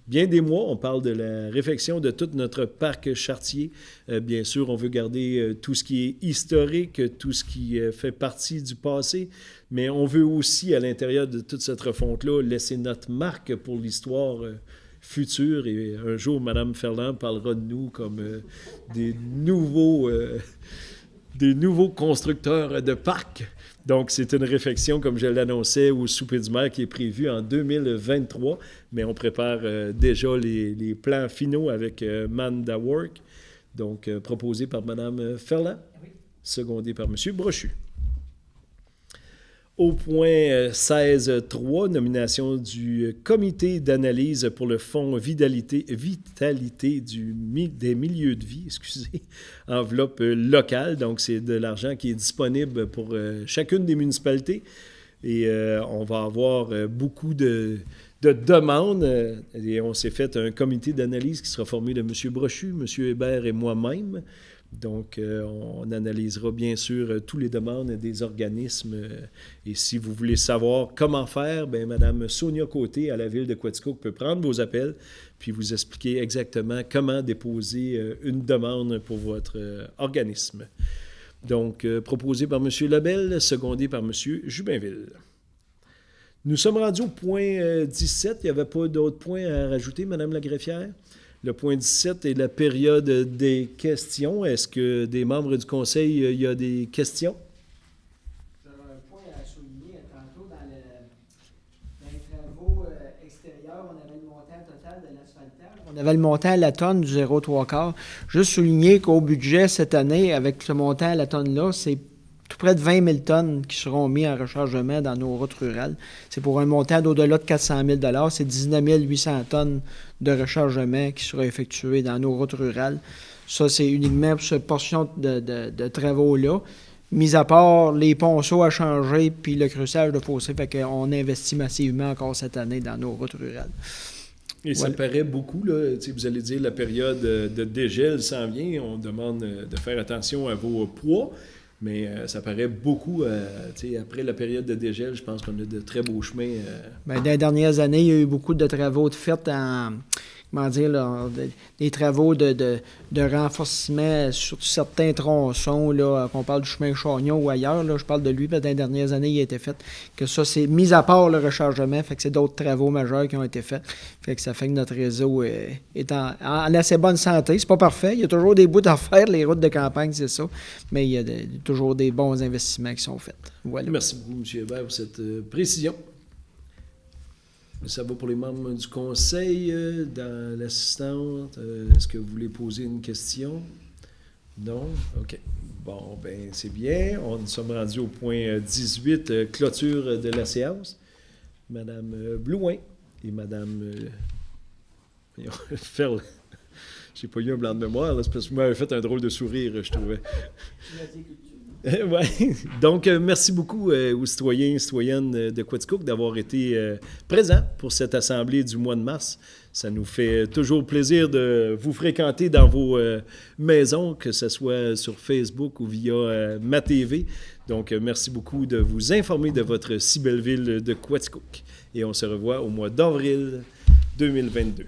bien des mois, on parle de la réfection de tout notre parc Chartier. Bien sûr, on veut garder tout ce qui est historique, tout ce qui fait partie du passé, mais on veut aussi, à l'intérieur de toute cette refonte-là, laisser notre marque pour l'histoire future. Et un jour, Mme Ferland parlera de nous comme des nouveaux constructeurs de parcs. Donc, c'est une réfection, comme je l'annonçais, au souper du maire qui est prévu en 2023, mais on prépare déjà les plans finaux avec Manda Work, donc proposé par Mme Ferland, secondé par M. Brochu. Au point 16.3, nomination du comité d'analyse pour le fonds vitalité des milieux de vie, enveloppe locale. Donc, c'est de l'argent qui est disponible pour chacune des municipalités. Et on va avoir beaucoup de demandes. Et on s'est fait un comité d'analyse qui sera formé de M. Brochu, M. Hébert et moi-même. Donc, on analysera bien sûr toutes les demandes des organismes. Et si vous voulez savoir comment faire, bien, Mme Sonia Côté à la ville de Quaticook peut prendre vos appels puis vous expliquer exactement comment déposer une demande pour votre organisme. Donc, proposé par M. Lebel, secondé par M. Jubinville. Nous sommes rendus au point 17. Il n'y avait pas d'autres points à rajouter, Mme la greffière? Le point 17 est la période des questions. Est-ce que des membres du conseil, il y a des questions? J'avais un point à souligner. Tantôt, dans les travaux extérieurs, on avait le montant total de l'asphaltage. On avait le montant à la tonne du 0,3. Juste souligner qu'au budget cette année, avec ce montant à la tonne-là, c'est tout près de 20 000 tonnes qui seront mis en rechargement dans nos routes rurales. C'est pour un montant d'au-delà de 400 000 $. C'est 19 800 tonnes de rechargement qui sera effectué dans nos routes rurales. Ça, c'est uniquement pour cette portion de travaux-là. Mis à part les ponceaux à changer puis le creusage de fossés, fait qu'on investit massivement encore cette année dans nos routes rurales. Et ça paraît beaucoup, là. Vous allez dire la période de dégel s'en vient. On demande de faire attention à vos poids. Mais ça paraît beaucoup, après la période de dégel, je pense qu'on a de très beaux chemins. Bien, dans les dernières années, il y a eu beaucoup de travaux de fait des travaux de renforcement sur certains tronçons, là, qu'on parle du chemin Chagnon ou ailleurs, là, je parle de lui, dans les dernières années, il a été fait. Que ça, c'est mis à part le rechargement, fait que c'est d'autres travaux majeurs qui ont été faits. Fait que ça fait que notre réseau est en assez bonne santé. C'est pas parfait, il y a toujours des bouts à faire, les routes de campagne, c'est ça, mais il y a toujours des bons investissements qui sont faits. Voilà. Merci beaucoup, M. Hébert, pour cette précision. Ça va pour les membres du conseil, dans l'assistante. Est-ce que vous voulez poser une question? Non? OK. Bon, ben c'est bien. Nous sommes rendus au point 18, clôture de la séance. Madame Blouin et Madame Ferland. J'ai pas eu un blanc de mémoire, là, c'est parce que vous m'avez fait un drôle de sourire, je trouvais. Ouais. Donc, merci beaucoup aux citoyens et citoyennes de Quaticook d'avoir été présents pour cette assemblée du mois de mars. Ça nous fait toujours plaisir de vous fréquenter dans vos maisons, que ce soit sur Facebook ou via ma TV. Donc, merci beaucoup de vous informer de votre si belle ville de Quaticook. Et on se revoit au mois d'avril 2022.